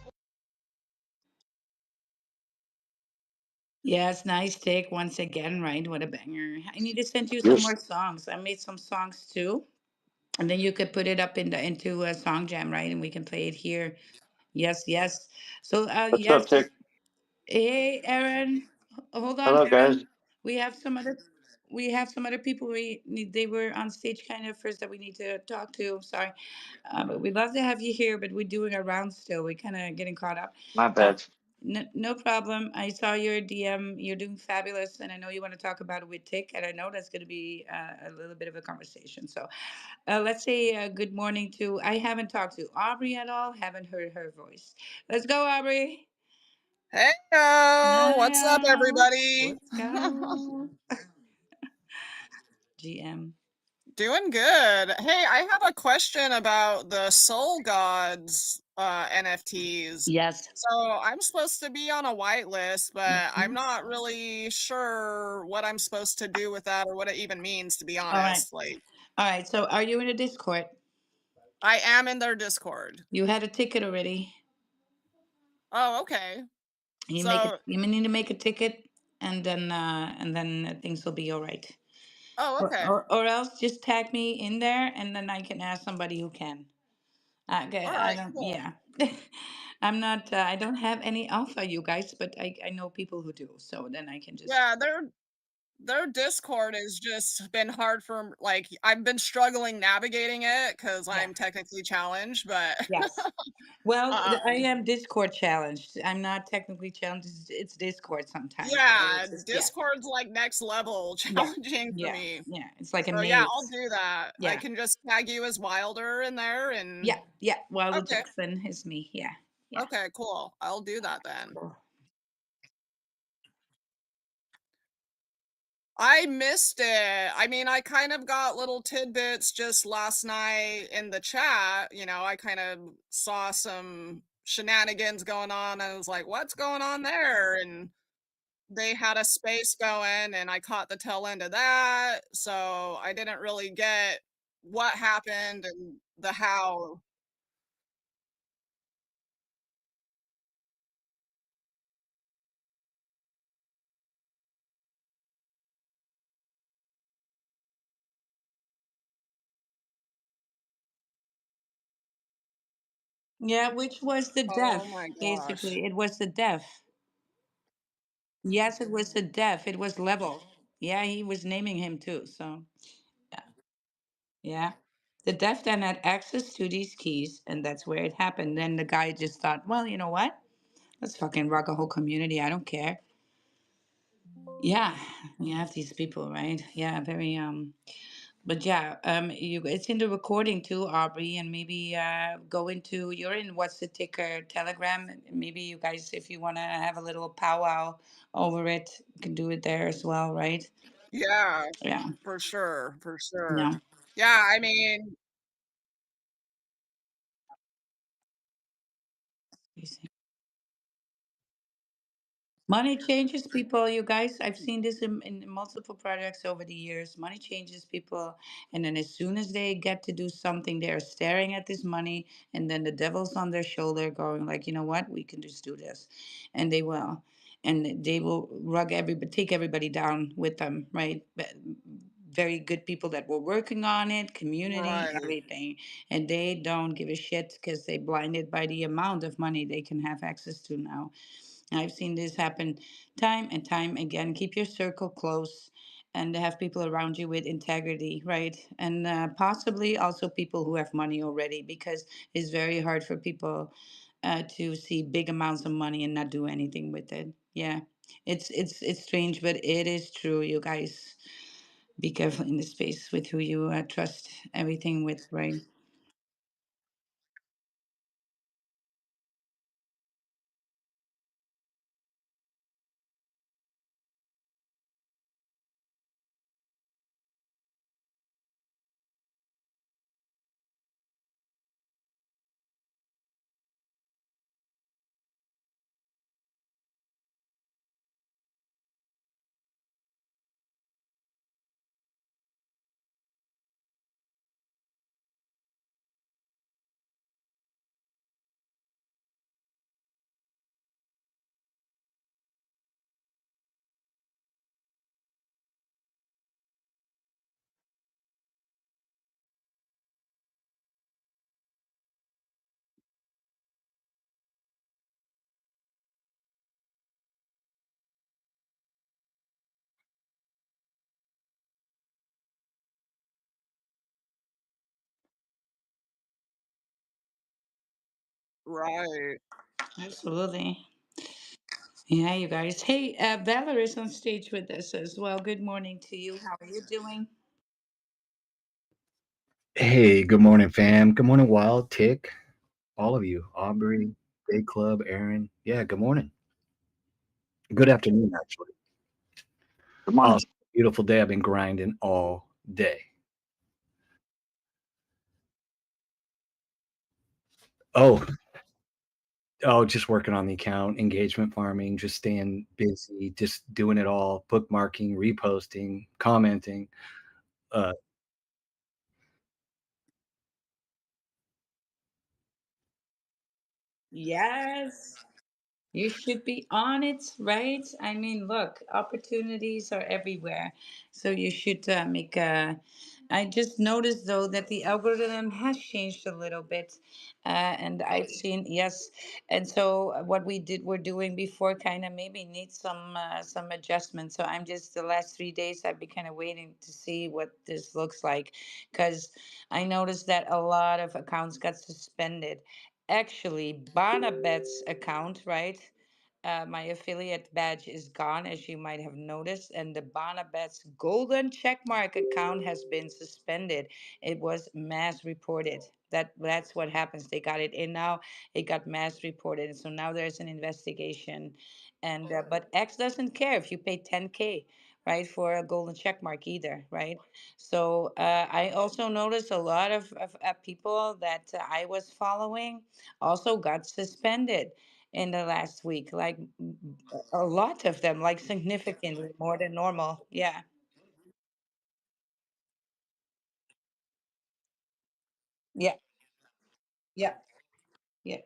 Yes, nice take once again, right? What a banger. I need to send you some Yes. more songs. I made some songs too. And then you could put it up into a song jam, right? And we can play it here. Yes, yes. So What's up, yes. Tick? Hey, Aaron. Hold on, Hello, guys. Aaron. We have some other we have some other people they were on stage kind of first that we need to talk to. Sorry. But we'd love to have you here, but we're doing a round still. We're kind of getting caught up. My Uh, bad. no problem. I saw your DM. You're doing fabulous, and I know you want to talk about it with Tick, and I know that's going to be a little bit of a conversation. So let's say good morning to. I haven't talked to Aubrey at all. Haven't heard her voice. Let's go, Aubrey. Hey, what's up, Hi, everybody? let's go. GM. Doing good. Hey, I have a question about the Soul Gods NFTs. Yes. So I'm supposed to be on a whitelist, but I'm Mhm. not really sure what I'm supposed to do with that or what it even means, to be All right. honest. Like, All right. So, are you in a Discord? I am in their Discord. You had a ticket already. Oh, okay. You make it. So, You need to make a ticket, and then things will be all right. oh, Or, okay. or else just tag me in there, and then I can ask somebody who can. Okay, All I right, don't. cool. Yeah, I'm not. I don't have any alpha, you guys, but I know people who do. So then I can just. Yeah, their Discord has just been hard for like I've been struggling navigating it because Yeah. I'm technically challenged, but Yes. Well, I um, am Discord challenged. I'm not technically challenged. It's Discord sometimes. So yeah, it's just yeah, Discord's like next level yeah, challenging for yeah, me. yeah. It's like a So yeah, I'll maze. do that. I Yeah, can just tag you as Wilder in there and yeah, yeah. Wilder okay, Jackson is me. Yeah, yeah. okay, cool. I'll do that then. Cool. I missed it. I mean, I kind of got little tidbits just last night in the chat. I kind of saw some shenanigans going on and I was like, what's going on there? And they had a space going and I caught the tail end of that. So I didn't really get what happened and the how. Yeah, which was the Oh deaf. my gosh. Basically, it was the deaf. Yes, it was the deaf. It was level. Yeah, he was naming him too. So yeah, yeah. The deaf then had access to these keys, and that's where it happened. Then the guy just thought, well, you know what? Let's fucking rock a whole community. I don't care. Yeah, you have these people, right? Yeah, very but yeah, you it's in the recording too, Aubrey, and maybe go into you're in what's the ticker Telegram. Maybe you guys, if you want to have a little powwow over it, you can do it there as well, right? Yeah, Yeah, for sure, for sure. yeah. Yeah, I mean, Money changes people, you guys. I've seen this in multiple projects over the years. Money changes people, and then as soon as they get to do something, they're staring at this money, and then the devil's on their shoulder, going like, you know what, we can just do this, and they will rug everybody, take everybody down with them, right? But very good people that were working on it, community, right. everything, and they don't give a shit because they blinded by the amount of money they can have access to now. I've seen this happen time and time again. Keep your circle close and have people around you with integrity, right? And possibly also people who have money already, because it's very hard for people to see big amounts of money and not do anything with it. Yeah, it's strange, but it is true. You guys, be careful in the space with who you trust everything with, right? Right. Absolutely. Yeah, you guys. Hey, Valor is on stage with us as well. Good morning to you. How are you doing? Hey, good morning, fam. Good morning, Wild, Tick, all of you, Aubrey, Day Club, Aaron. Yeah, good morning. Good afternoon, actually. Good morning. Awesome. Beautiful day. I've been grinding all day. Oh, just working on the account, engagement farming, just staying busy, just doing it all, bookmarking, reposting, commenting. Uh, Yes. You should be on it, right? I mean, look, opportunities are everywhere. So you should make a. I just noticed though that the algorithm has changed a little bit, and I've seen yes, and so what we're doing before kind of maybe needs some adjustment. So I'm just the last 3 days I've been kind of waiting to see what this looks like, because I noticed that a lot of accounts got suspended. Actually, Banabet's account, right? My affiliate badge is gone, as you might have noticed, and the Banabet's golden checkmark account has been suspended. It was mass reported. That's what happens. They got it in now. It got mass reported, so now there's an investigation. And but X doesn't care if you pay 10K, right, for a golden checkmark either, right? So I also noticed a lot of people that I was following also got suspended in the last week, like a lot of them, like significantly more than normal. Yeah, yeah, yeah, yeah,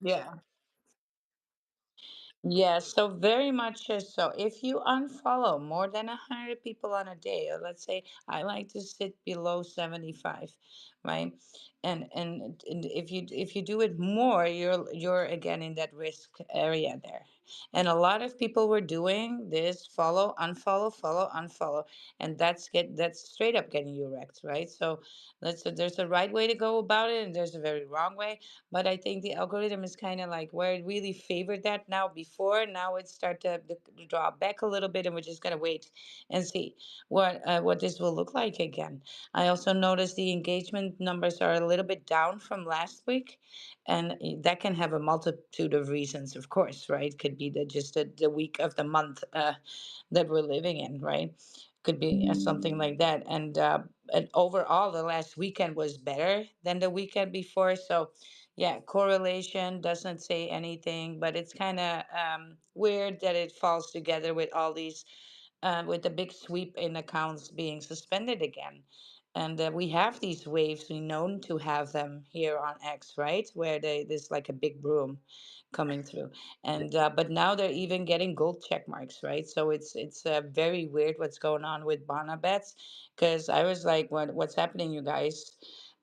yeah. Yeah, so very much so. If you unfollow more than 100 people on a day, or let's say I like to sit below 75, right? And if you do it more, you're again in that risk area there. And a lot of people were doing this follow, unfollow, follow, unfollow, and that's straight up getting you wrecked, right? So there's a right way to go about it, and there's a very wrong way, but I think the algorithm is kind of like where it really favored that now before. Now it's start to draw back a little bit, and we're just gonna wait and see what this will look like again. I also noticed the engagement numbers are a little bit down from last week, and that can have a multitude of reasons, of course, right? Could be just the week of the month that we're living in, right? Could be something like that. And overall, the last weekend was better than the weekend before. So, yeah, correlation doesn't say anything, but it's kind of weird that it falls together with all these, with the big sweep in accounts being suspended again. And we have these waves, we known to have them here on X, right? Where there's like a big broom coming through. And but now they're even getting gold check marks, right? So it's very weird what's going on with Bana bets, because I was like, what's happening, you guys?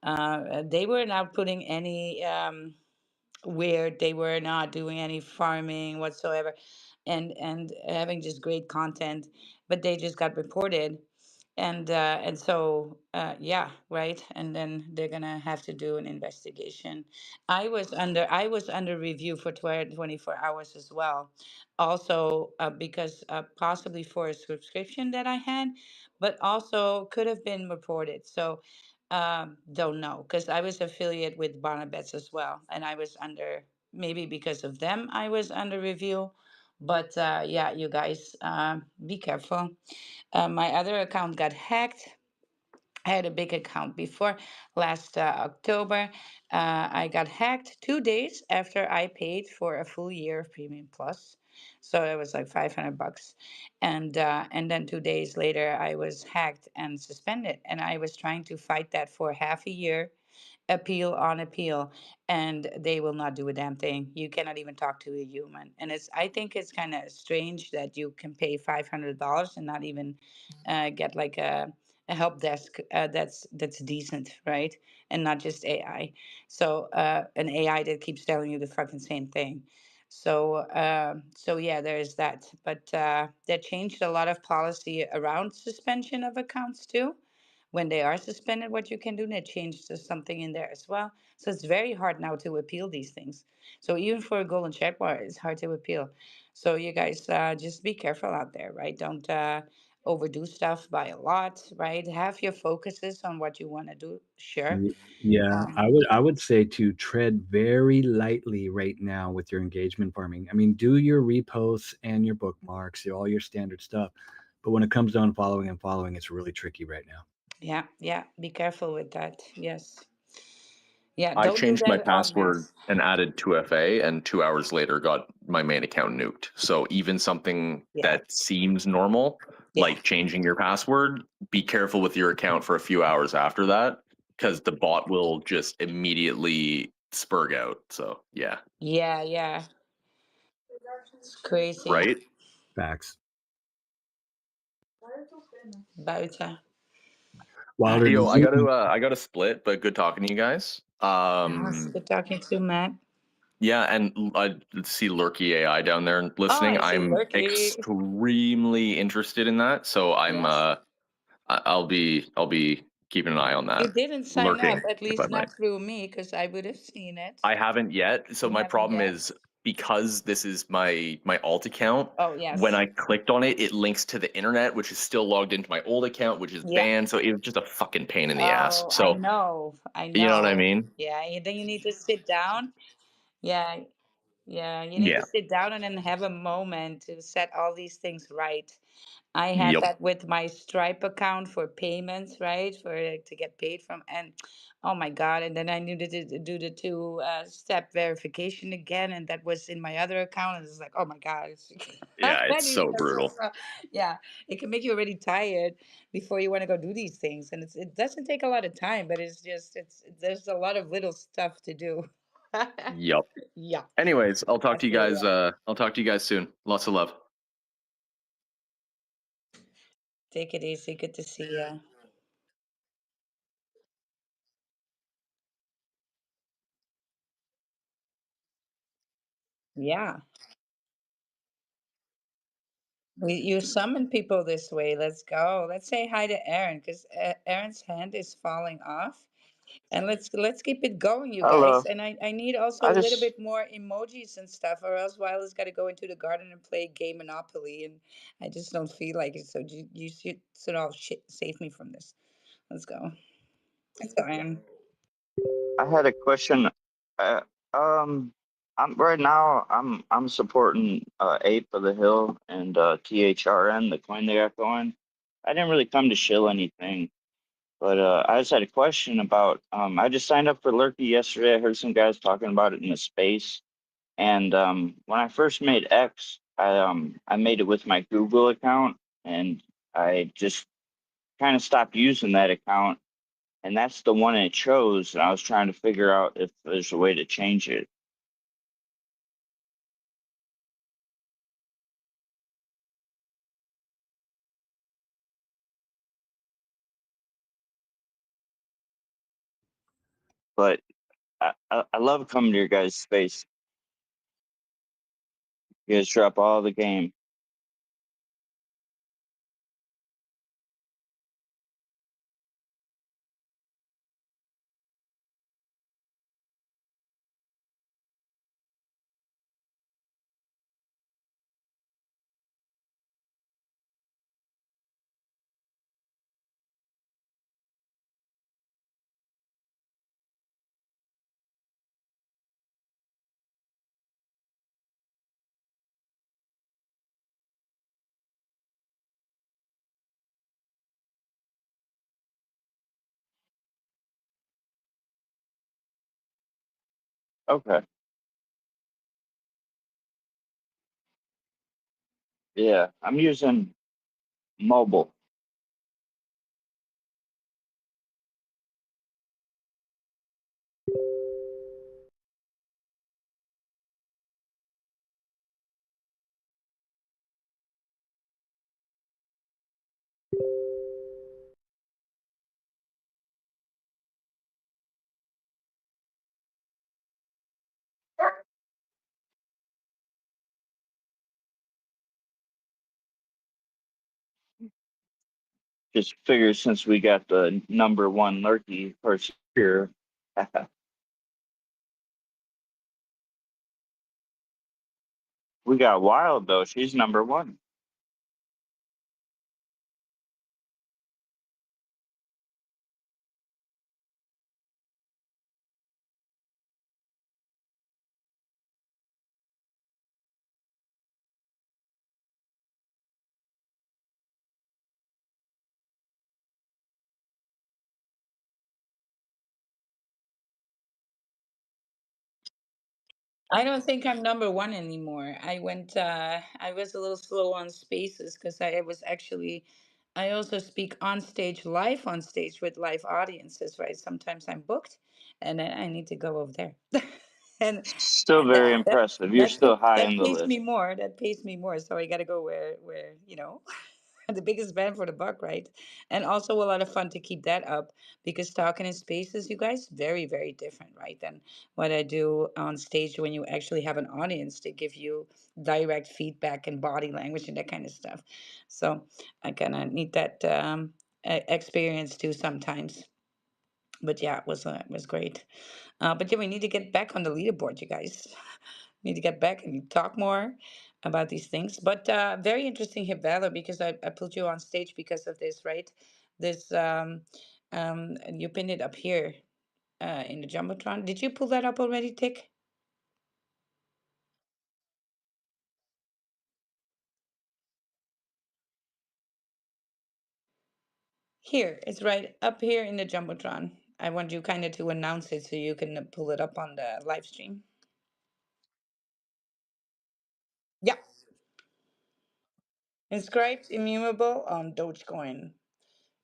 They were not putting any weird. They were not doing any farming whatsoever, and having just great content, but they just got reported, and so yeah, right. And then they're gonna have to do an investigation. I was under review for 24 hours as well, also because possibly for a subscription that I had, but also could have been reported. So don't know, because I was affiliate with Barnabets as well, and I was under, maybe because of them, I was under review. But yeah, you guys, be careful. My other account got hacked. I had a big account before last October. I got hacked 2 days after I paid for a full year of Premium Plus. So it was like 500 bucks. And then 2 days later, I was hacked and suspended. And I was trying to fight that for half a year, appeal on appeal, and they will not do a damn thing. You cannot even talk to a human, and I think it's kind of strange that you can pay $500 and not even get like a help desk that's decent, right? And not just AI. So an AI that keeps telling you the fucking same thing. So yeah, there's that. But that changed a lot of policy around suspension of accounts too. When they are suspended, what you can do, and it changed to something in there as well. So it's very hard now to appeal these things. So even for a golden check bar, it's hard to appeal. So you guys just be careful out there, right? Don't overdo stuff by a lot, right? Have your focuses on what you want to do, sure. Yeah, Um, I would say to tread very lightly right now with your engagement farming. I mean, do your reposts and your bookmarks, all your standard stuff. But when it comes down to following and following, it's really tricky right now. yeah, yeah, be careful with that. Yes. Yeah, I don't do changed my that on password max. and added 2FA, and 2 hours later got my main account nuked. So even something Yeah, that seems normal, yeah. like changing your password, be careful with your account for a few hours after that, because the bot will just immediately spurg out. So yeah, Yeah, yeah. It's crazy. right. Facts. Buiten. Wilder, Hey, yo, did you? I got to split, but good talking to you guys. Yeah, it's good talking to Matt. Yeah, and I see Lurky AI down there Oh, listening. I see I'm Lurky. extremely interested in that, so Yes. I'll be keeping an eye on You that. didn't sign up, Lurking, at if I least might. not through me, because I would have seen it. I haven't yet. So You my haven't problem yet? is because this is my alt account, Oh, when yes. I clicked on it, it links to the internet, which is still logged into my old account, which is Yeah. banned. So it was just a fucking pain in the ass. Oh, I So know. I you know what I know. mean? Yeah, then you need to sit down. Yeah, yeah. You need to Yeah. sit down and then have a moment to set all these things right. I had Yep. that with my Stripe account for payments, right? For to get paid from, and oh my God! And then I needed to do the two-step verification again, and that was in my other account. And it's like, oh my God! Yeah, it's These so steps are brutal. yeah, it can make you already tired before you want to go do these things, and it doesn't take a lot of time, but it's just it's there's a lot of little stuff to do. Yep. Yeah, Anyways, I'll talk I to you feel guys. you. I'll talk to you guys soon. Lots of love. Take it easy. Good to see you. Yeah. You summon people this way. Let's go. Let's say hi to Aaron because Aaron's hand is falling off. And let's keep it going, you guys. Hello. And I need also I a little just bit more emojis and stuff, or else Wiley's got to go into the garden and play game Monopoly, and I just don't feel like it. So you should sort of save me from this. Let's go. Let's go, Aaron. I had a question. Uh, um, I'm right now. I'm supporting Ape of the Hill and THRN, the coin they got going. I didn't really come to shill anything, but I just had a question about. I just signed up for Lurky yesterday. I heard some guys talking about it in the space, and when I first made X, I made it with my Google account, and I just kind of stopped using that account, and that's the one it chose. And I was trying to figure out if there's a way to change it, but I love coming to your guys' space. You guys drop all the game. Okay, yeah, I'm using mobile. Just figure since we got the number one lurky person here, we got Wild though. She's number one. I don't think I'm number one anymore. I was a little slow on spaces because I was actually, I also speak on stage, live on stage with live audiences, right? Sometimes I'm booked and then I need to go over there. and Still and very impressive. You're still high that in the pays me list. more. That pays me more. So I got to go where, the biggest bang for the buck, right? And also a lot of fun to keep that up because talking in spaces, you guys, very, very different, right? Than what I do on stage when you actually have an audience to give you direct feedback and body language and that kind of stuff. So I kind of need that experience too sometimes. But yeah, it was great. But yeah, we need to get back on the leaderboard, you guys. Need to get back and talk more about these things. But very interesting, Hibella, because I pulled you on stage because of this, right? This and you pinned it up here in the jumbotron. Did you pull that up already, Tick? Here, it's right up here in the jumbotron. I want you kind of to announce it so you can pull it up on the live stream. Yeah, inscribed immutable on Dogecoin.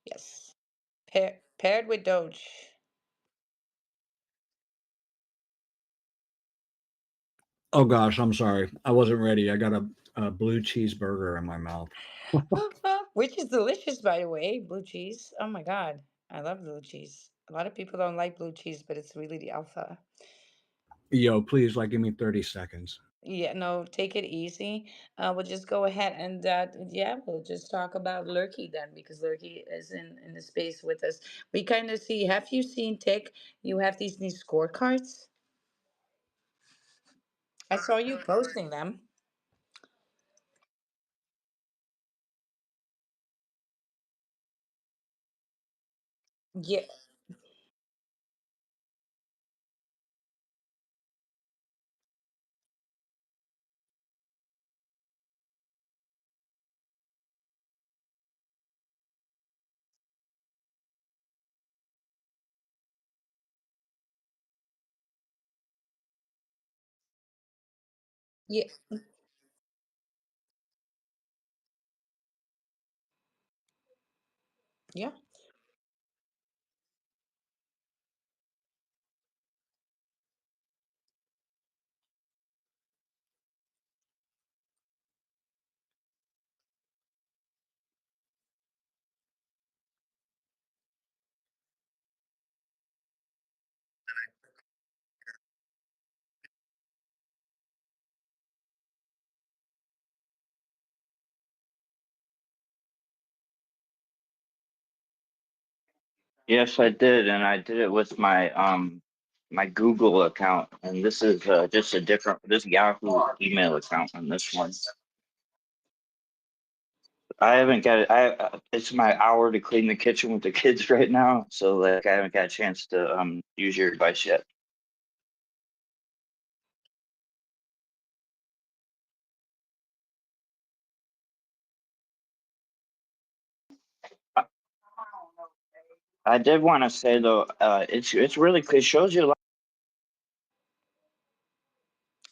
Yes, paired with Doge. Oh gosh, I'm sorry. I wasn't ready. I got a blue cheeseburger in my mouth. Which is delicious, by the way. Blue cheese. Oh my God. I love blue cheese. A lot of people don't like blue cheese, but it's really the alpha. Yo, please, like, give me 30 seconds. Yeah, no, take it easy. We'll just go ahead and yeah, we'll just talk about Lurky then because Lurky is in the space with us. We kind of see. Have you seen Tick? You have these new scorecards. I saw you posting them. Yeah, yeah, yeah. Yes, I did, and I did it with my Google account, and this is just a different this Yahoo email account on this one. I haven't got it. It's my hour to clean the kitchen with the kids right now, so like I haven't got a chance to use your advice yet. I I did want to say though, it's really it shows you a lot.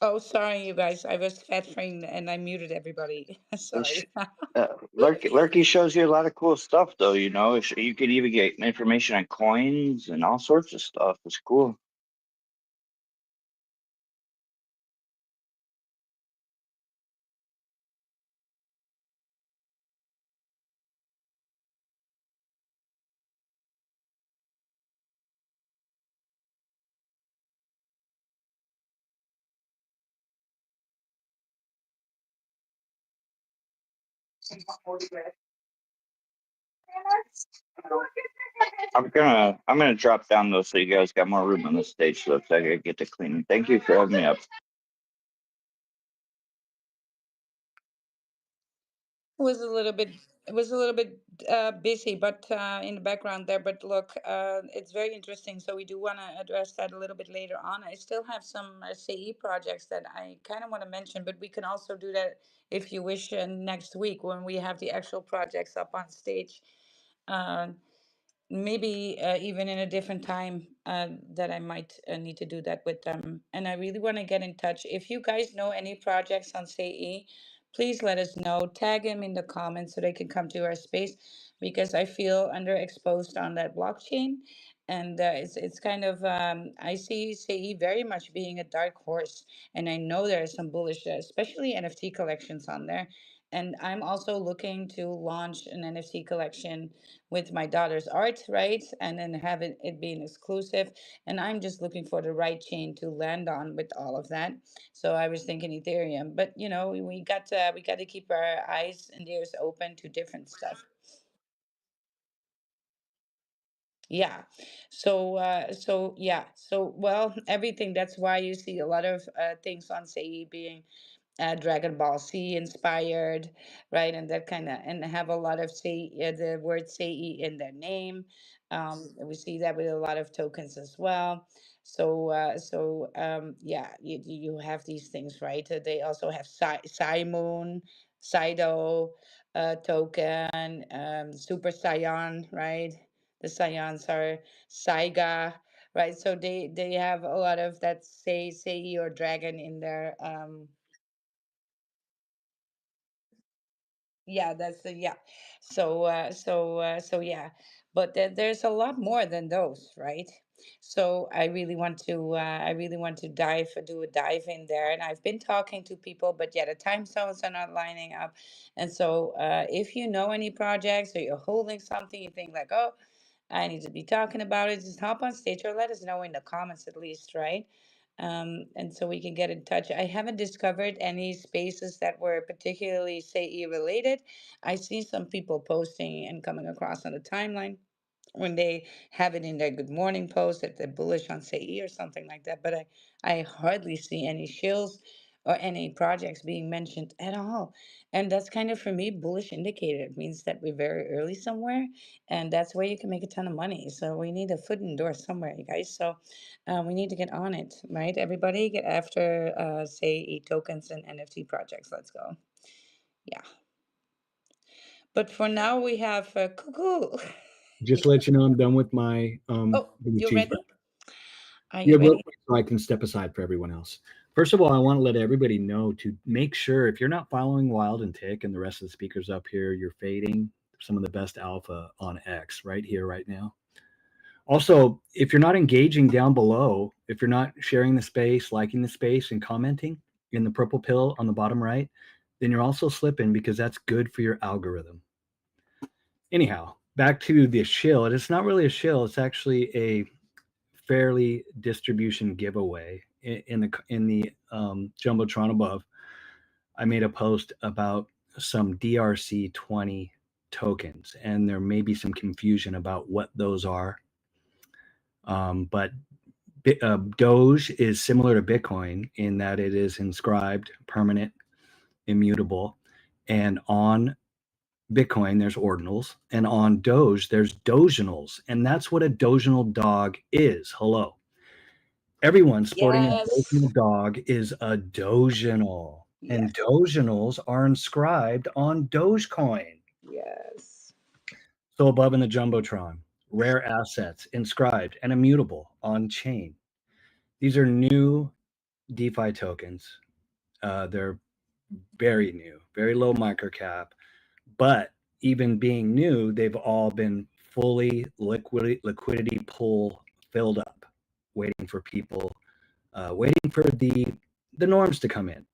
Oh, sorry, you guys. I was fat framed and I muted everybody. It's, Sorry. Lurky shows you a lot of cool stuff though. You know, you could even get information on coins and all sorts of stuff. It's cool. I'm gonna drop down though, so you guys got more room on the stage. So if I gotta get to cleaning. Thank you for having me up. Was a little bit it was a little bit busy but in the background there, but look, it's very interesting, so we do want to address that a little bit later on. I still have some CE projects that I kind of want to mention, but we can also do that if you wish next week when we have the actual projects up on stage. Uh, Maybe even in a different time that I might need to do that with them. And I really want to get in touch. If you guys know any projects on CE, please let us know. Tag them in the comments so they can come to our space because I feel underexposed on that blockchain. And it's kind of, I see CE very much being a dark horse. And I know there are some bullish, especially NFT collections on there. And I'm also looking to launch an NFT collection with my daughter's art, right? And then have it being exclusive. And I'm just looking for the right chain to land on with all of that. So I was thinking Ethereum, but you know, we got to keep our eyes and ears open to different stuff. Yeah. So yeah. So well, everything. That's why you see a lot of things on Sei being Dragon Ball Z inspired, right? And that kind of and have a lot of say the word sei in their name. We see that with a lot of tokens as well. Yeah, you have these things, right? They also have Simoon, Sido token, Super Saiyan, right? The Saiyans are Saiga, right? So they have a lot of that sei or dragon in their yeah, that's the yeah. So yeah, but there's a lot more than those, right? So I really want to do a dive in there. And I've been talking to people, but yeah, the time zones are not lining up. And so, if you know any projects or you're holding something, you think like, oh, I need to be talking about it, just hop on stage or let us know in the comments at least, right? And so we can get in touch. I haven't discovered any spaces that were particularly SAE related. I see some people posting and coming across on the timeline when they have it in their good morning post that they're bullish on SAE or something like that. But I hardly see any shills or any projects being mentioned at all. And that's kind of for me bullish indicator. It means that we're very early somewhere, and that's where you can make a ton of money. So we need a foot in the door somewhere, you guys. So we need to get on it, right? Everybody get after SAE tokens and NFT projects. Let's go. Yeah. But for now, we have Cuckoo. Just to let you know, I'm done with my Oh, blue you cheese. ready? Are Yeah, you real ready? quick, so I can step aside for everyone else. First of all, I want to let everybody know to make sure if you're not following Wild and Tick and the rest of the speakers up here, you're fading some of the best alpha on X right here, right now. Also, if you're not engaging down below, if you're not sharing the space, liking the space, and commenting in the purple pill on the bottom right, then you're also slipping because that's good for your algorithm. Anyhow, back to the shill. It's not really a shill, it's actually a fairly distribution giveaway in the jumbotron above. I made a post about some DRC20 tokens, and there may be some confusion about what those are. But Doge is similar to Bitcoin in that it is inscribed, permanent, immutable, and on Bitcoin there's ordinals, and on Doge there's doginals, and that's what a doginal dog is. Hello. Everyone sporting a Yes. doginal dog is a doginal, and Yes. doginals are inscribed on Dogecoin. Yes. So above in the jumbotron, rare assets inscribed and immutable on chain. These are new DeFi tokens. They're very new, very low market cap, but even being new, they've all been fully liquidity pool filled up, waiting for people, waiting for the norms to come in.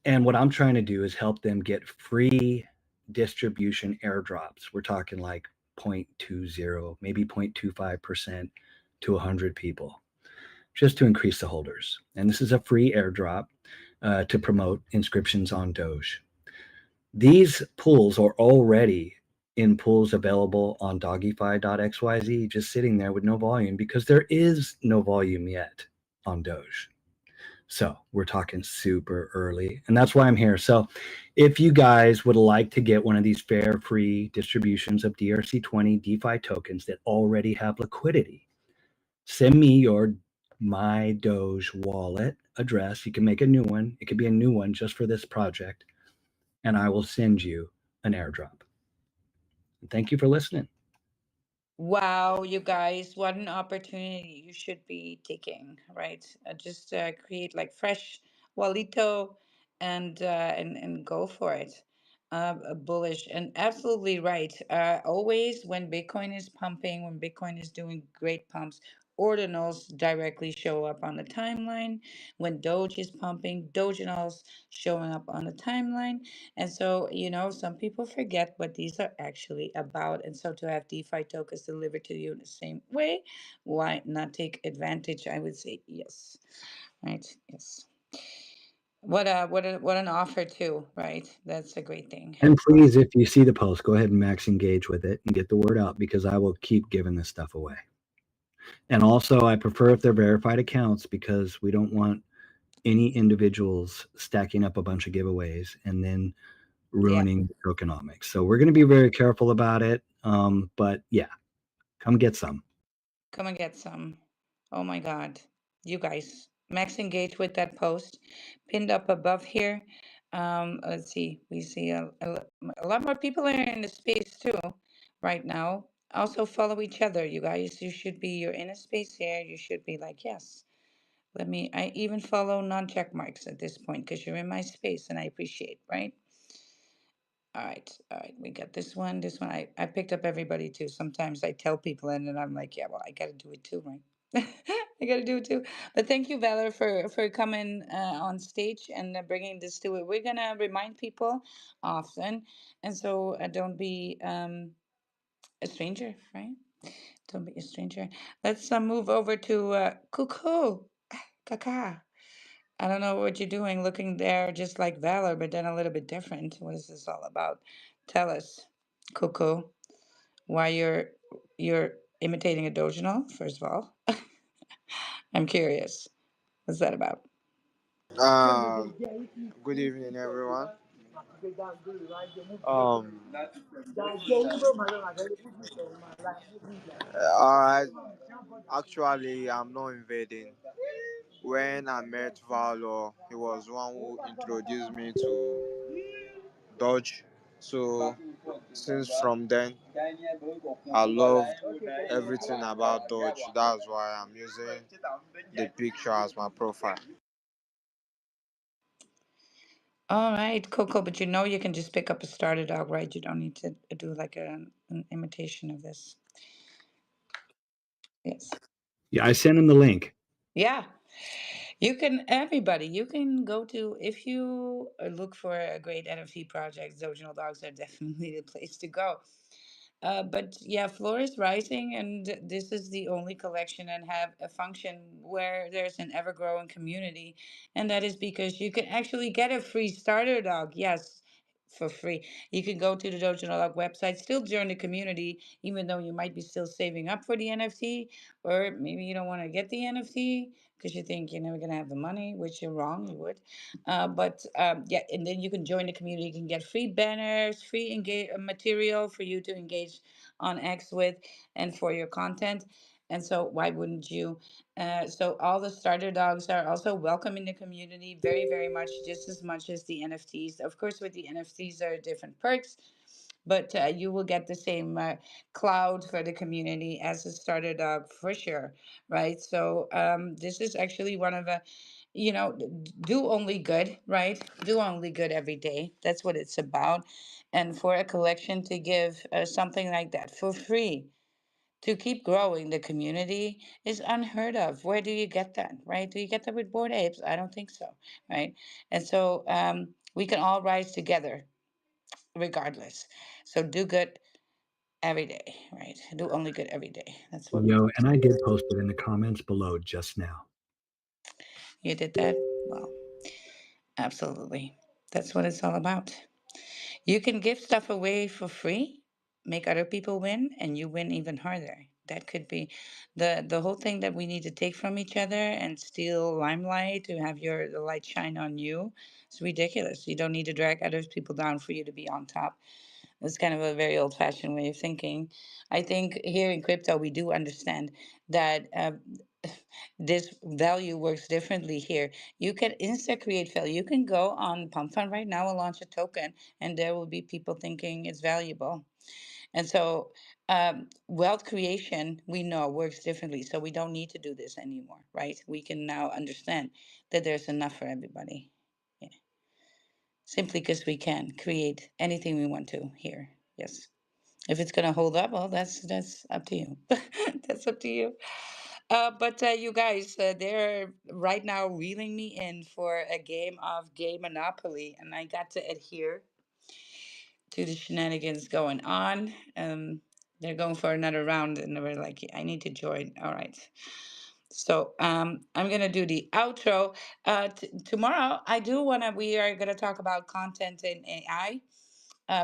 And what I'm trying to do is help them get free distribution airdrops. We're talking like 0.20, maybe 0.25% to 100 people, just to increase the holders. And this is a free airdrop to promote inscriptions on Doge. These pools are already in pools available on dogify.xyz, just sitting there with no volume because there is no volume yet on Doge. So we're talking super early, and that's why I'm here. So if you guys would like to get one of these fair free distributions of DRC20 DeFi tokens that already have liquidity, send me your my Doge wallet address. You can make a new one. It could be a new one just for this project, and I will send you an airdrop. Thank you for listening. Wow, you guys, what an opportunity you should be taking, right? Just create like fresh Walito and go for it. Bullish and absolutely right. Always when Bitcoin is pumping, when Bitcoin is doing great pumps, ordinals directly show up on the timeline. When Doge is pumping, doginals showing up on the timeline. And so, some people forget what these are actually about. And so to have DeFi tokens delivered to you in the same way, why not take advantage? I would say yes. Right? Yes. What an offer too, right? That's a great thing. And please, if you see the post, go ahead and max engage with it and get the word out because I will keep giving this stuff away. And also, I prefer if they're verified accounts because we don't want any individuals stacking up a bunch of giveaways and then Yeah. ruining the tokenomics. So we're going to be very careful about it. But yeah, come get some. Come and get some. Oh my God. You guys, max engage with that post pinned up above here. Let's see. We see a lot more people are in the space too right now. Also follow each other, you guys. You're in a space here. You should be like, yes. I even follow non-check marks at this point because you're in my space and I appreciate, right? All right. We got this one. This one, I picked up everybody too. Sometimes I tell people, and then I'm like, yeah, well, I got to do it too, right? I got to do it too. But thank you, Valor, for coming on stage and bringing this to it. We're gonna remind people often, and so don't be a stranger, right? Don't be a stranger. Let's move over to Cuckoo, Kaka. I don't know what you're doing, looking there just like Valor, but then a little bit different. What is this all about? Tell us, Cuckoo, why you're imitating a doginal, first of all. I'm curious. What's that about? Uh, Good evening, everyone. Um, alright. Actually, I'm not invading. When I met Valor, he was one who introduced me to Dodge. So since from then, I love everything about Dodge. That's why I'm using the picture as my profile. All right, Coco, but you know you can just pick up a starter dog, right? You don't need to do like an imitation of this. Yes. Yeah, I sent him the link. Yeah. You can, everybody, you can go to, if you look for a great NFT project, Zoginal Dogs are definitely the place to go. But yeah, Floor is Rising, and this is the only collection and have a function where there's an ever growing community, and that is because you can actually get a free starter dog. Yes, for free. You can go to the Dojo Dog website, still join the community, even though you might be still saving up for the NFT, or maybe you don't want to get the NFT because you think you're never gonna have the money, which you're wrong, you would. But yeah, and then you can join the community. You can get free banners, free engage material for you to engage on X with, and for your content. And so, why wouldn't you? So, all the starter dogs are also welcome in the community, very, very much, just as much as the NFTs. Of course, with the NFTs, there are different perks, but you will get the same cloud for the community as a starter dog for sure, right? So this is actually one of the, do only good, right? Do only good every day. That's what it's about. And for a collection to give something like that for free to keep growing the community is unheard of. Where do you get that, right? Do you get that with Bored Apes? I don't think so, right? And so we can all rise together regardless. So do good every day, right? Do only good every day. That's what we Yo, and I did post it in the comments below just now. You did that? Well, absolutely. That's what it's all about. You can give stuff away for free, make other people win, and you win even harder. That could be the whole thing that we need to take from each other and steal limelight to have the light shine on you. It's ridiculous. You don't need to drag other people down for you to be on top. It's kind of a very old fashioned way of thinking. I think here in crypto, we do understand that this value works differently here. You can insta create value. You can go on Pump Fund right now and launch a token, and there will be people thinking it's valuable. And so, wealth creation, we know, works differently. So, we don't need to do this anymore, right? We can now understand that there's enough for everybody. Yeah. Simply because we can create anything we want to here. Yes. If it's gonna hold up, well, that's up to you. That's up to you. But you guys, they're right now reeling me in for a game of Gay Monopoly, and I got to adhere to the shenanigans going on. They're going for another round, and they were like, "I need to join." All right. So I'm gonna do the outro. Tomorrow, I do wanna. We are gonna talk about content in AI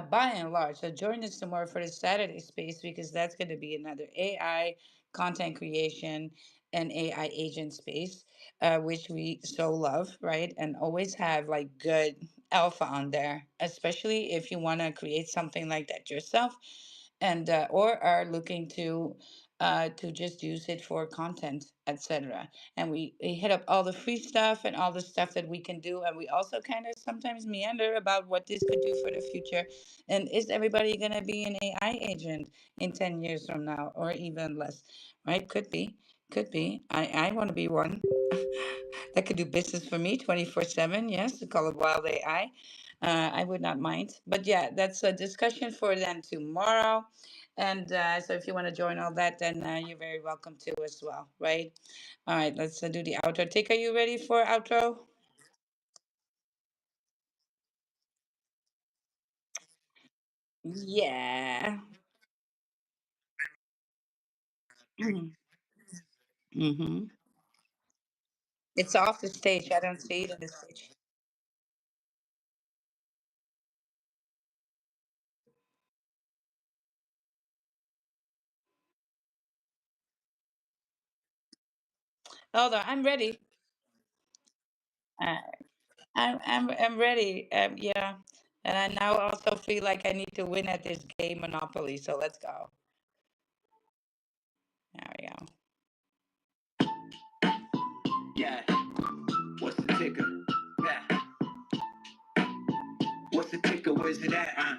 by and large. So join us tomorrow for the Saturday space because that's going to be another AI content creation and AI agent space, which we so love, right? And always have like good alpha on there, especially if you want to create something like that yourself and or are looking to just use it for content, etc. And we hit up all the free stuff and all the stuff that we can do, and we also kind of sometimes meander about what this could do for the future. And is everybody going to be an AI agent in 10 years from now or even less, right? Could be. I want to be one that could do business for me 24/7. Yes, call it Wild AI. I would not mind. But yeah, that's a discussion for then tomorrow. And so if you want to join all that, then you're very welcome to as well, right? All right, let's do the outro. Tick, are you ready for outro? Yeah. Mm-hmm. It's off the stage. I don't see it on the stage. Hold on, I'm ready. Uh, I'm ready. Yeah, and I now also feel like I need to win at this game Monopoly. So let's go. There we go. Yeah, what's the ticker? Yeah, what's the ticker? Where's it at?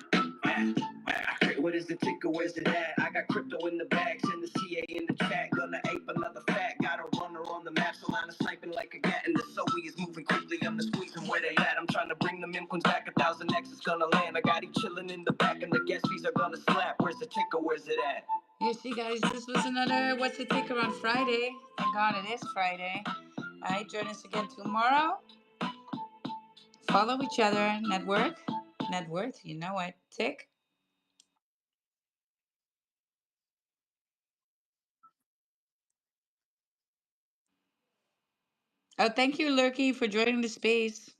What is the ticker? Where's it at? I got crypto in the bag, send the CA in the chat. Gonna ape another fat. Got a runner on the map, so line of sniping like a gat. And the SOE is moving quickly. I'm the squeezing where they at. I'm trying to bring the Mimquins back. 1,000X is gonna land. I got each chilling in the back, and the gas fees are gonna slap. Where's the ticker? Where's it at? You see, guys, this was another What's the Ticker on Friday. Thank God it is Friday. All right, join us again tomorrow. Follow each other. Network. Net worth. You know what? Tick. Oh, thank you, Lurky, for joining the space.